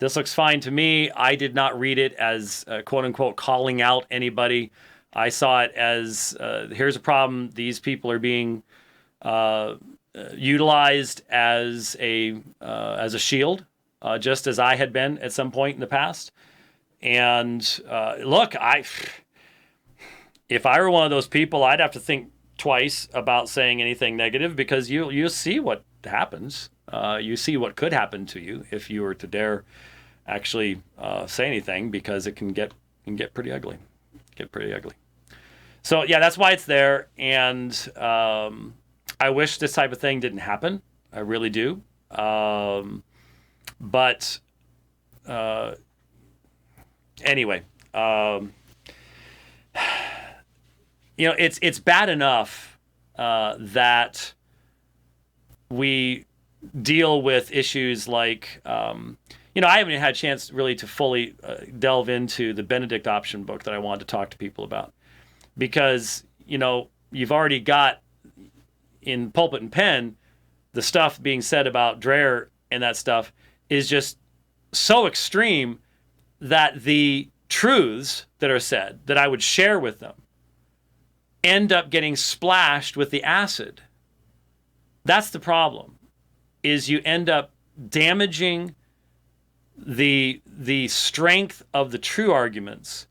looks fine to me. I did not read it as quote unquote calling out anybody. I saw it as here's a problem. These people are being utilized as a shield, just as I had been at some point in the past. And look, if I were one of those people, I'd have to think twice about saying anything negative because you see what happens. You see what could happen to you if you were to dare actually say anything because it can get pretty ugly. So yeah, that's why it's there. And I wish this type of thing didn't happen. I really do. But anyway. It's bad enough that we deal with issues like, I haven't had a chance really to fully delve into the Benedict option book that I wanted to talk to people about. Because, you've already got in Pulpit and Pen, the stuff being said about Dreher and that stuff is just so extreme that the truths that are said that I would share with them end up getting splashed with the acid. That's the problem, is you end up damaging the strength of the true arguments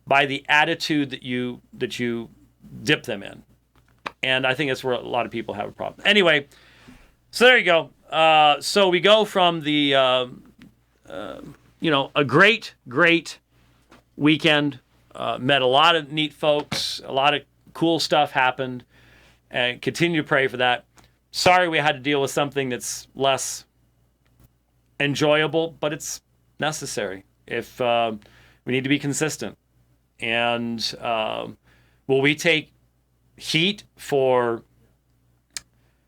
by the attitude that you dip them in. And I think that's where a lot of people have a problem. Anyway, so there you go. So we go from the, a great weekend, met a lot of neat folks, a lot of cool stuff happened, and continue to pray for that. Sorry we had to deal with something that's less enjoyable, but it's necessary. If we need to be consistent. And will we take heat for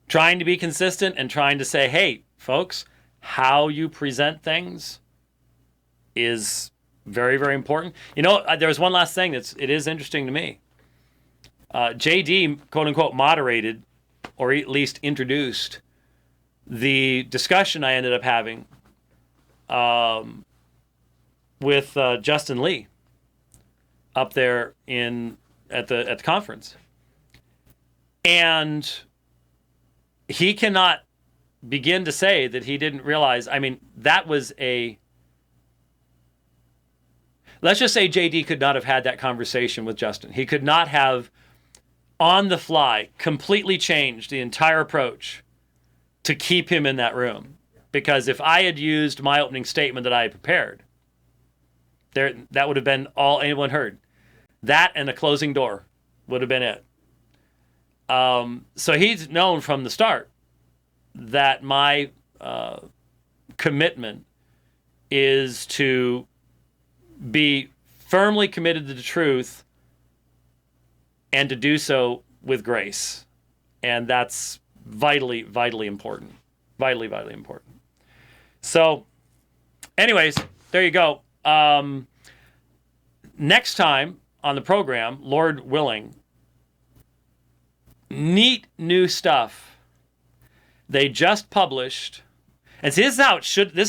trying to be consistent and trying to say, hey, folks, how you present things is very, very important. There was one last thing it is interesting to me. JD, quote unquote, moderated or at least introduced the discussion I ended up having with Justin Lee up there at the conference. And he cannot begin to say that he didn't realize, that was let's just say JD could not have had that conversation with Justin. He could not have, on the fly, completely changed the entire approach to keep him in that room. Because if I had used my opening statement that I had prepared, That would have been all anyone heard. That and a closing door would have been it. So he's known from the start that my commitment is to be firmly committed to the truth and to do so with grace. And that's vitally, vitally important. Vitally, vitally important. So, anyways, there you go. Next time on the program, Lord willing, neat new stuff. They just published, and see, this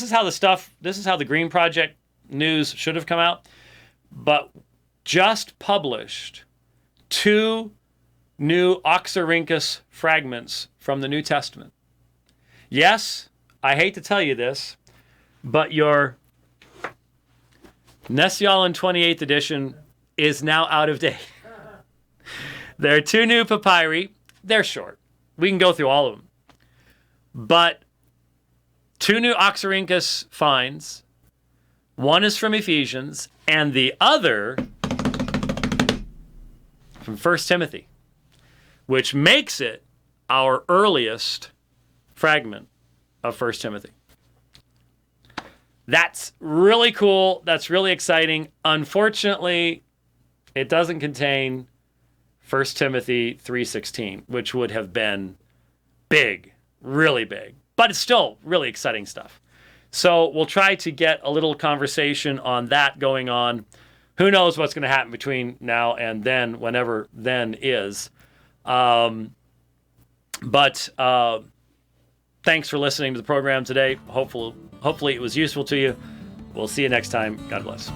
is how the Green Project news should have come out, but just published 2 new Oxyrhynchus fragments from the New Testament. Yes, I hate to tell you this, but your Nessiolin 28th edition is now out of date. There are 2 new papyri. They're short. We can go through all of them. But 2 new Oxyrhynchus finds. One is from Ephesians, and the other from 1 Timothy, which makes it our earliest fragment of 1 Timothy. That's really cool. That's really exciting. Unfortunately, it doesn't contain 1 Timothy 3:16, which would have been big, really big. But it's still really exciting stuff. So we'll try to get a little conversation on that going on. Who knows what's going to happen between now and then, whenever then is. But thanks for listening to the program today. Hopefully it was useful to you. We'll see you next time. God bless.